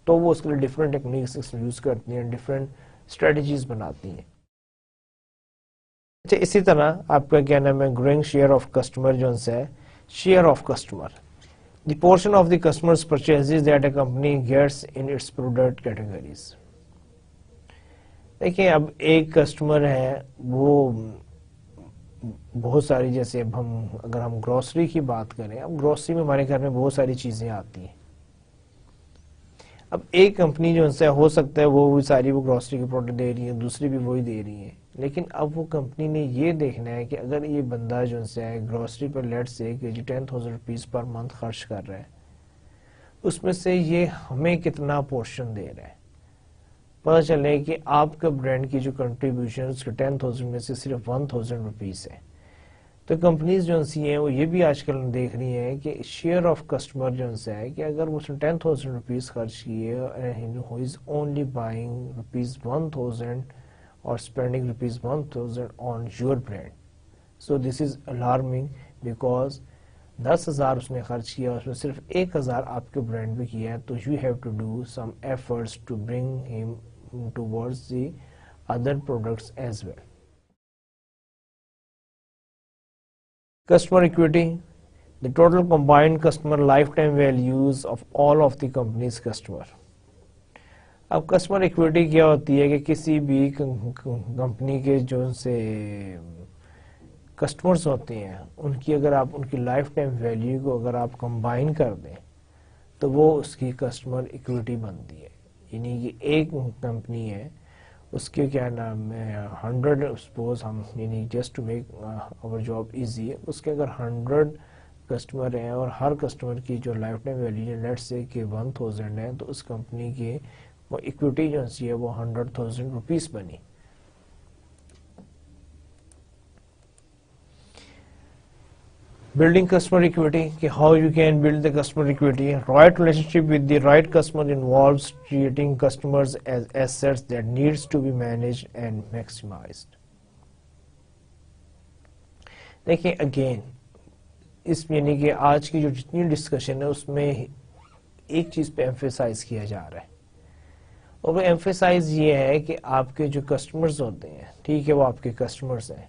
تو وہ اس کے لیے ڈفرینٹ ٹیکنیکس یوز کرتی ہیں، ڈفرینٹ اسٹریٹجیز بناتی ہیں. اچھا، اسی طرح آپ کا کیا نام ہے گروئنگ شیئر آف کسٹمر جو ہے share of customer, the portion of the customer's purchases that a company gets in its product categories. دیکھیں اب ایک کسٹمر ہے، وہ بہت ساری، جیسے اب اگر ہم گروسری کی بات کریں، اب گروسری میں ہمارے گھر میں بہت ساری چیزیں آتی ہیں. اب ایک کمپنی جو ہے ہو سکتا ہے وہ ساری وہ گروسری کے پروڈکٹ دے رہی ہے، دوسری بھی وہی دے رہی ہے، لیکن اب وہ کمپنی نے یہ دیکھنا ہے کہ اگر یہ بندہ جو ہے گروسری پر لیٹ سے کہ 10,000 روپیز پر منتھ خرچ کر رہا ہے، اس میں سے یہ ہمیں کتنا پورشن دے رہا ہے. پتہ چلے کہ آپ کا برانڈ کی جو کنٹریبیوشن 10,000 میں سے صرف 1,000 روپیز ہے. تو کمپنیز جو ہیں وہ یہ بھی آج کل دیکھ رہی ہیں کہ شیئر آف کسٹمر جو ہے کہ اگر وہ 10,000 روپیز خرچ کیے who is only buying rupees 1,000 or spending rupees 1,000 on your brand. So this is alarming because 10,000 اس نے خرچ کیا، اس میں صرف 1,000 آپ کے برانڈ پہ کیا ہے، تو you have to do some efforts to bring him towards the other products as well. Customer equity, the total combined customer lifetime values of all of the company's customer. اب کسٹمر ایکویٹی کیا ہوتی ہے کہ کسی بھی کمپنی کے جو سے کسٹمرز ہوتے ہیں ان کی اگر آپ ان کی لائف ٹائم ویلیو کو اگر آپ کمبائن کر دیں تو وہ اس کی کسٹمر ایکویٹی بنتی ہے. یعنی کہ ایک کمپنی ہے، اس کے کیا نام ہے 100 سپوز ہم، یعنی just to make our job easy, اس کے اگر 100 کسٹمر ہیں اور ہر کسٹمر کی جو لائف ٹائم ویلیو لیٹ سے کہ 1,000 ہے، تو اس کمپنی کے وہ ایکویٹی جو ہے وہ 100,000 روپیز بنی. Building customer equity, how you can build the customer equity. Right relationship with the right customer involves treating customers as assets that needs to be managed and maximized. دیکھیں اگین اس میں یعنی کہ آج کی جو جتنی ڈسکشن ہے اس میں ایک چیز پہ ایمفیسائز کیا جا رہا ہے، اور وہ ایمفیسائز یہ ہے کہ آپ کے جو کسٹمرز ہوتے ہیں، ٹھیک ہے وہ آپ کے کسٹمرز ہیں،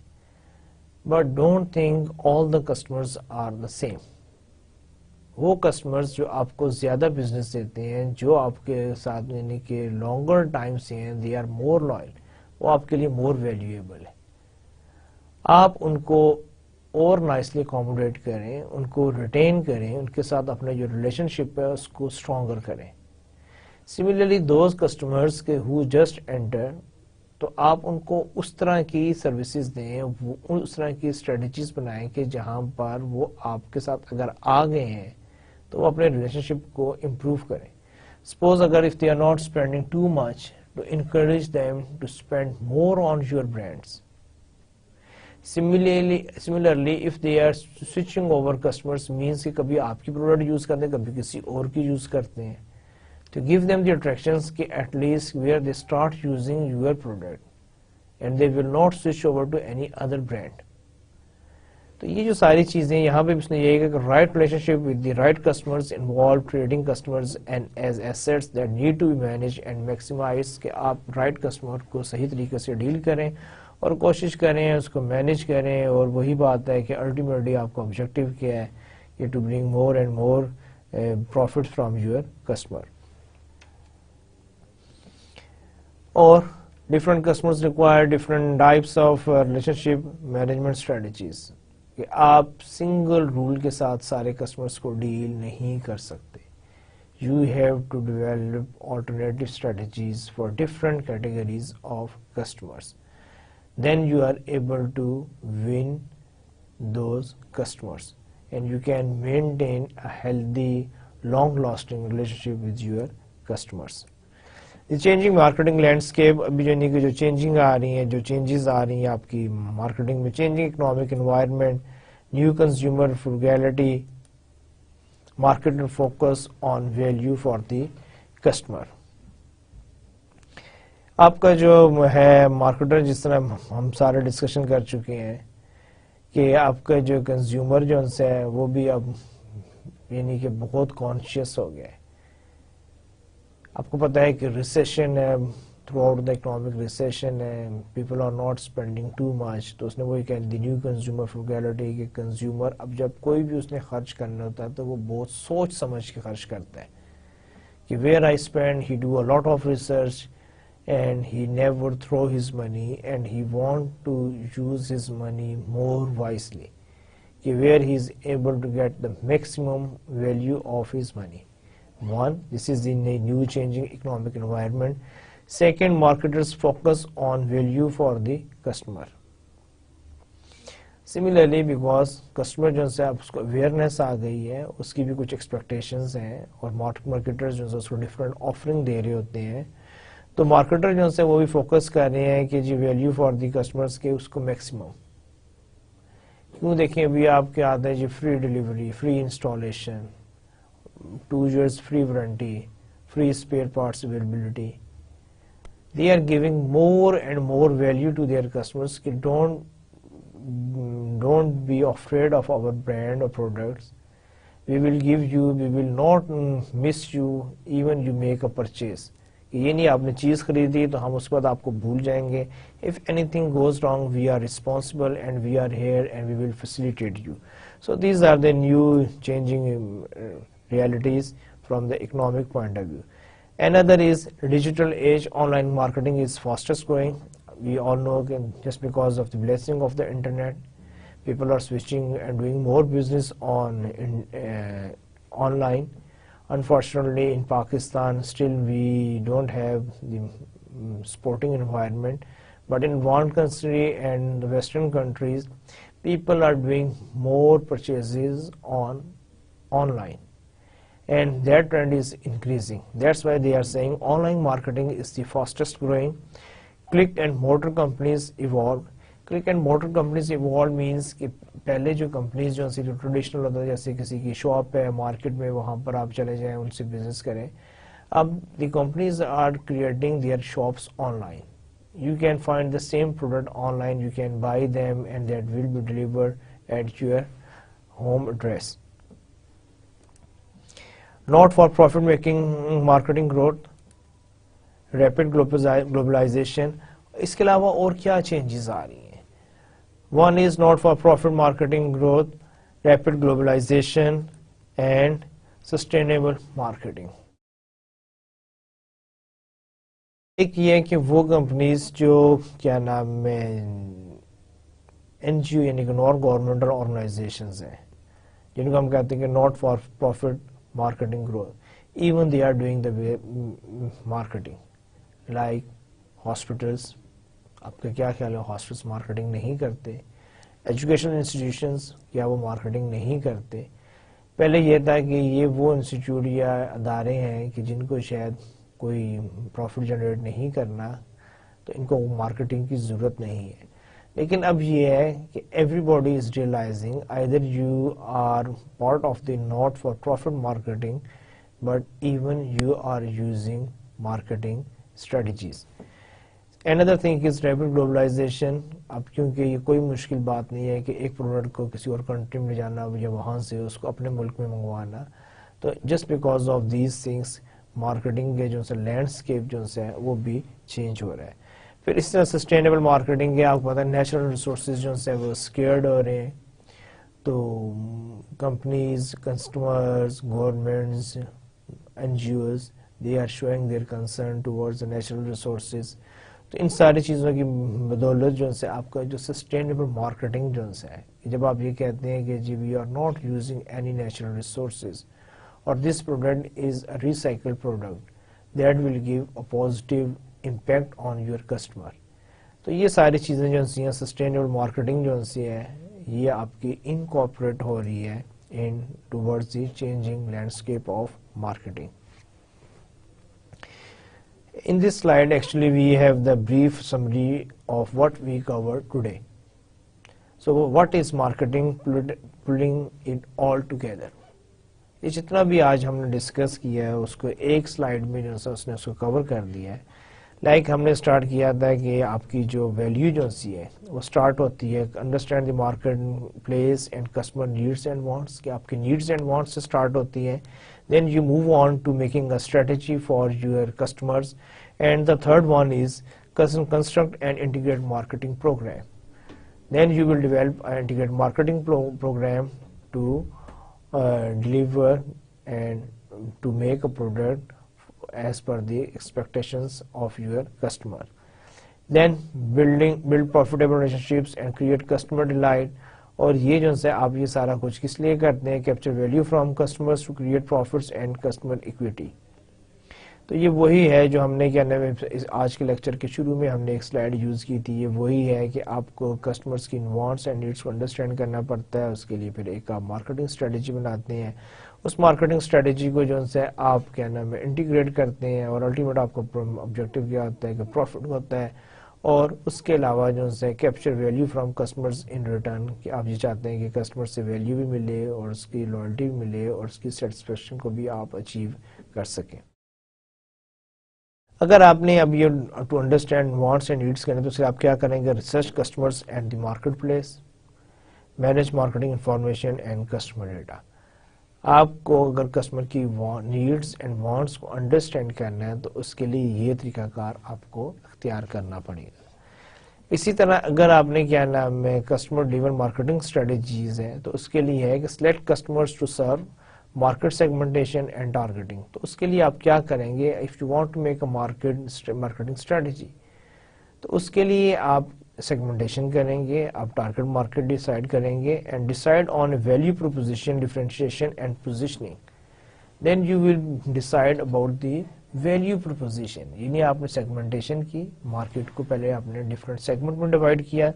but don't think all the customers are the same. وہ کسٹمرز جو آپ کو زیادہ بزنس دیتے ہیں، جو آپ کے ساتھ یعنی کہ لانگر ٹائم سے ہیں، دے آر مور لائل، وہ آپ کے لیے مور ویلیویبل ہے. آپ ان کو اور نائسلی اکوموڈیٹ کریں، ان کو ریٹین کریں، ان کے ساتھ اپنا جو ریلیشن شپ ہے اس کو اسٹرانگر کریں. Similarly, those customers who just enter, تو آپ ان کو اس طرح کی سروسز دیں، اس طرح کی اسٹریٹجیز بنائیں کہ جہاں پر وہ آپ کے ساتھ اگر آ گئے ہیں تو وہ اپنے ریلیشن شپ کو امپروو کریں. سپوز اگر if they are not spending too much, to encourage them to spend more on your brands. Similarly, if they are switching over customers means کہ کبھی آپ کی پروڈکٹ یوز کرتے ہیں، کبھی کسی اور کی یوز کرتے ہیں، to give them the attractions کہ at least where they start using your product and they will not switch over to any other brand. تو یہ جو ساری چیزیں یہاں پہ اس نے یہ کہ right relationship with the right customers involve treating customers and as assets that need to be managed and maximized کہ آپ right customer کو صحیح طریقے سے ڈیل کریں اور کوشش کریں اس کو مینیج کریں. اور وہی بات ہے کہ ultimately آپ کا objective کیا ہے کہ to bring more and more profit from your customer. اور different customers require different types of relationship management strategies کہ آپ سنگل رول کے ساتھ سارے کسٹمرس کو ڈیل نہیں کر سکتے. You have to develop alternative strategies for different categories of customers. Then you are able to win those customers and you can maintain a healthy, long-lasting relationship with your customers. The changing marketing landscape ابھی جو چینجنگ آ رہی ہیں, جو چینجز آ رہی ہیں آپ کی مارکیٹنگ میں, changing economic environment, new consumer frugality, marketer focus on value for the customer. آپ کا جو ہے مارکیٹر, جس طرح ہم سارے ڈسکشن کر چکے ہیں کہ آپ کا جو کنزیومر جو ان سے ہے وہ بھی اب یعنی کہ بہت کانشیس ہو گیا ہے. آپ کو پتا ہے کہ ریسیشن ہے, throughout the economic recession ہے, people are not spending too much. تو اس نے وہی کہا دی نیو کنزیومر فروگیلٹی کہ کنزیومر اب جب کوئی بھی اس نے خرچ کرنا ہوتا ہے تو وہ بہت سوچ سمجھ کے خرچ کرتا ہے کہ where I spend, he do a lot of research and he never throw his money and he want to use his money more wisely کہ where he is able to get the maximum value of his money. One, this is in a new changing economic environment. Second, marketers focus on value for the customer. Similarly, because customer جو سے آپ اس کو awareness آ گئی ہے, اس کی بھی کچھ expectations ہیں اور marketers جو سے اس کو different offering دے رہے ہوتے ہیں, تو marketer جو سے وہ بھی focus کر رہے ہیں کہ جی value for the customers کے اس کو maximum. کیوں دیکھیں ابھی آپ کے آتے ہیں جی free delivery, free installation, 2 years free warranty, free spare parts availability. They are giving more and more value to their customers. Don't be afraid of our brand or products. We will give you, we will not miss you even you make a purchase. یہ نہیں آپ نے چیز خریدی تو ہم اس کے بعد آپ کو بھول جائیں گے. If anything goes wrong, we are responsible and we are here and we will facilitate you. So these are the new changing realities from the economic point of view. Another is digital age. Online marketing is fastest growing. We all know that just because of the blessing of the internet, people are switching and doing more business online. Unfortunately, in Pakistan, still we don't have the sporting environment. But in one country and the Western countries, people are doing more purchases online. And that trend is increasing. That's why they are saying online marketing is the fastest growing. Click and mortar companies evolved. Click and mortar companies evolved means کہ پہلے جو کمپنیز جو ٹریڈیشنل ہوتا ہے, جیسے کسی کی شاپ ہے مارکیٹ میں, وہاں پر آپ چلے جائیں ان سے بزنس کریں. اب the companies are creating their shops online. You can find the same product online, you can buy them and that will be delivered at your home address. Not for profit making marketing growth, rapid globalization. اس کے علاوہ اور کیا چینجز آ رہی ہیں؟ One is not for profit marketing growth, rapid globalization and sustainable marketing. ایک یہ ہے کہ وہ کمپنیز جو کیا نام ہے این جی او یعنی کہ نان گورنمنٹل آرگنائزیشنز ہیں, جن کو ہم کہتے ہیں کہ not for profit marketing growth, even they are doing the marketing, like hospitals. آپ کا کیا خیال ہے, ہاسپٹلس مارکیٹنگ نہیں کرتے؟ ایجوکیشنل انسٹیٹیوشنز کیا وہ مارکیٹنگ نہیں کرتے؟ پہلے یہ تھا کہ یہ وہ انسٹیٹیوٹ یا ادارے ہیں کہ جن کو شاید کوئی پروفٹ جنریٹ نہیں کرنا, تو ان کو مارکیٹنگ کی ضرورت نہیں ہے. لیکن اب یہ ہے کہ everybody is realising either you are part of the not for profit marketing but even you are using marketing strategies. Another thing is rapid globalization. اب کیونکہ یہ کوئی مشکل بات نہیں ہے کہ ایک پروڈکٹ کو کسی اور کنٹری میں جانا یا وہاں سے اس کو اپنے ملک میں منگوانا, تو just because of these things marketing کے جو سے لینڈسکیپ جو سے وہ بھی چینج ہو رہا ہے. پھر اس طرح سسٹینیبل مارکیٹنگ کے آپ کو پتا ہے نیچرل ریسورسز جو سے وہ اسکیئرڈ ہو رہے ہیں, تو companies, customers, governments, N G Os they are showing their concern towards the natural resources. تو ان ساری چیزوں کی بدولت جو سے آپ کا جو سسٹینیبل مارکیٹنگ جو ہے، جب آپ یہ کہتے ہیں کہ جی we are not using any natural resources اور this product is a recycle product that will give a positive impact on your customer. تو یہ ساری چیزیں جو ہیں سسٹینیبل مارکیٹنگ جو ہے یہ آپ کی انکارپوریٹ ہو رہی ہے in towards the changing landscape of marketing. In this slide actually we have the brief summary of what we covered today. So what is marketing, pulling it all together. یہ جتنا بھی آج ہم نے ڈسکس کیا ہے اس کو ایک سلائیڈ میں جو اس نے اس کو کور کر دیا ہے. لائک ہم نے اسٹارٹ کیا تھا کہ آپ کی جو ویلیو جو سی ہے وہ اسٹارٹ ہوتی ہے understand the marketplace and customer needs and wants, کہ آپ کی نیڈس اینڈ وانٹس سے اسٹارٹ ہوتی ہے. Then you move on to making a strategy for your customers and the third one is construct and integrate marketing program. Then you will develop an integrate marketing program to deliver and to make a product as per the expectations of your customer. Then build profitable relationships and create customer delight. اور یہ جو ہے آپ یہ سارا کچھ کس لیے کرتے ہیں؟ Capture value from customers to create profits and customer equity. تو یہ وہی ہے جو ہم نے کیا نام آج کے لیکچر کے شروع میں ہم نے ایک سلائیڈ یوز کی تھی. یہ وہی ہے کہ آپ کو کسٹمرز کی وانٹس اینڈ نیڈس کو انڈرسٹینڈ کرنا پڑتا ہے. اس کے لیے پھر ایک آپ مارکیٹنگ اسٹریٹجی بناتے ہیں. اس مارکیٹنگ اسٹریٹجی کو جو ہے آپ کیا نام ہے انٹیگریٹ کرتے ہیں اور الٹیمیٹ آپ کو آبجیکٹیو کیا ہوتا ہے کہ پروفٹ ہوتا ہے. اور اس کے علاوہ جو ہے capture value from customers in return, کہ آپ یہ چاہتے ہیں کہ کسٹمر سے ویلیو بھی ملے اور اس کی لائلٹی بھی ملے اور اس کی سیٹسفیکشن کو بھی آپ اچیو کر سکیں. اگر آپ نے اب یہ to understand wants and needs کریں تو پھر آپ کیا کریں گے؟ Research customers and the marketplace, manage marketing information and customer data. آپ کو اگر کسٹمر کی نیڈس اینڈ وانٹس کو انڈرسٹینڈ کرنا ہے تو اس کے لیے یہ طریقہ کار آپ کو اختیار کرنا پڑے گا. اسی طرح اگر آپ نے کیا نام ہے کسٹمر ڈریون مارکیٹنگ اسٹریٹجیز ہیں تو اس کے لیے ہے کہ select customers to serve market segmentation and targeting. تو اس کے لیے آپ کیا کریں گے؟ If you want to make a marketing strategy تو اس کے لیے آپ سیگمنٹیشن کریں گے، آپ ٹارگیٹ مارکیٹ ڈیسائیڈ کریں گے and decide on a value proposition differentiation and positioning. Then you will decide about the value proposition. یعنی آپ نے سیگمنٹیشن کی، مارکیٹ کو پہلے آپ نے ڈفرینٹ سیگمنٹ میں ڈیوائڈ کیا،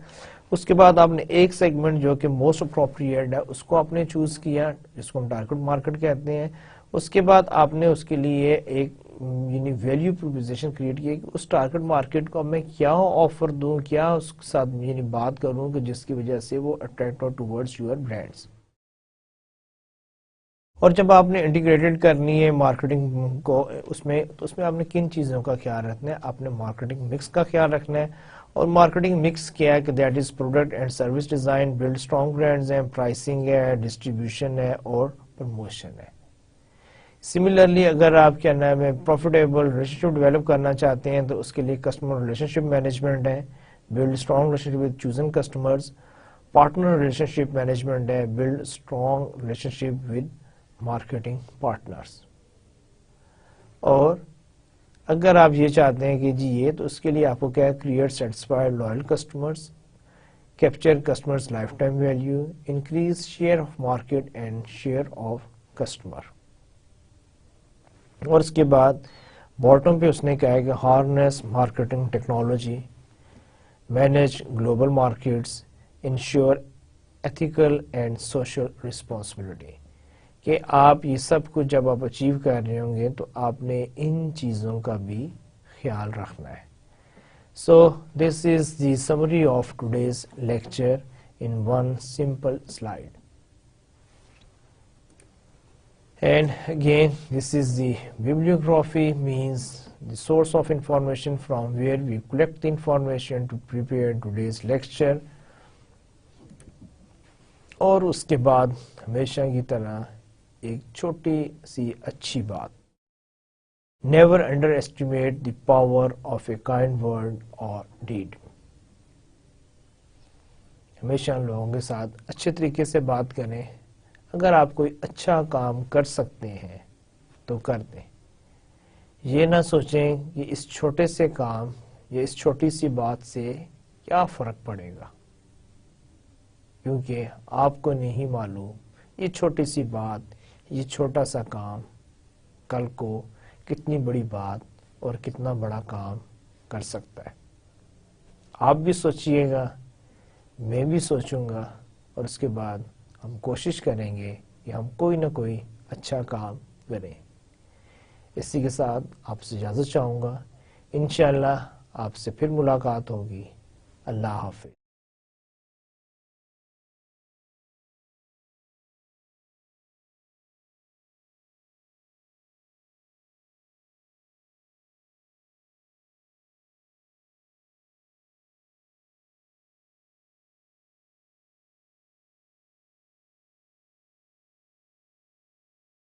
اس کے بعد آپ نے ایک سیگمنٹ جو کہ موسٹ اپروپریٹ ہے اس کو آپ نے چوز کیا جس کو ہم ٹارگیٹ مارکیٹ کہتے ہیں. اس کے بعد آپ نے اس کے لیے ایک یعنی ویلیو پروپوزیشن کریٹ کی کہ اس ٹارگیٹ مارکیٹ کو میں کیا آفر دوں، کیا اس کے ساتھ یعنی بات کروں کہ جس کی وجہ سے وہ attract who towards your brands. اور جب آپ نے انٹیگریٹڈ کرنی ہے مارکیٹنگ کو اس میں تو اس میں آپ نے کن چیزوں کا خیال رکھنا ہے؟ آپ نے مارکیٹنگ مکس کا خیال رکھنا ہے. اور مارکیٹنگ مکس کیا ہے کہ that is product and service design, build strong brands ہیں، پرائسنگ ہے، ڈسٹریبیوشن ہے اور پروموشن ہے. سملرلی اگر آپ کیا نام ہے پروفیٹیبل ریلیشن شپ ڈیولپ کرنا چاہتے ہیں تو اس کے لیے کسٹمر ریلیشن شپ مینجمنٹ ہے، build strong relationship with chosen customers. Partner relationship management ہے، build strong relationship with marketing partners. اور اگر آپ یہ چاہتے ہیں کہ جی یہ تو اس کے لیے آپ کو کیا create satisfied loyal customers, capture customers life time value, increase share of market and share of customer. اور اس کے بعد باٹم پہ اس نے کہا ہے کہ horns marketing technology, manage global markets, ensure ethical and social responsibility. کہ آپ یہ سب کچھ جب آپ اچیو کر رہے ہوں گے تو آپ نے ان چیزوں کا بھی خیال رکھنا ہے. So this is the summary of today's lecture in one simple slide. And again, this is the bibliography, means the source of information from where we collect the information to prepare today's lecture. اور اس کے بعد ہمیشہ کی طرح ایک چھوٹی سی اچھی بات، never underestimate the power of a kind word or deed. ہمیشہ لوگوں کے ساتھ اچھے طریقے سے بات کریں. اگر آپ کوئی اچھا کام کر سکتے ہیں تو کر دیں. یہ نہ سوچیں کہ اس چھوٹے سے کام یا اس چھوٹی سی بات سے کیا فرق پڑے گا، کیونکہ آپ کو نہیں معلوم یہ چھوٹی سی بات، یہ چھوٹا سا کام کل کو کتنی بڑی بات اور کتنا بڑا کام کر سکتا ہے۔ آپ بھی سوچئے گا، میں بھی سوچوں گا، اور اس کے بعد ہم کوشش کریں گے کہ ہم کوئی نہ کوئی اچھا کام کریں۔ اسی کے ساتھ آپ سے اجازت چاہوں گا، انشاءاللہ آپ سے پھر ملاقات ہوگی۔ اللہ حافظ۔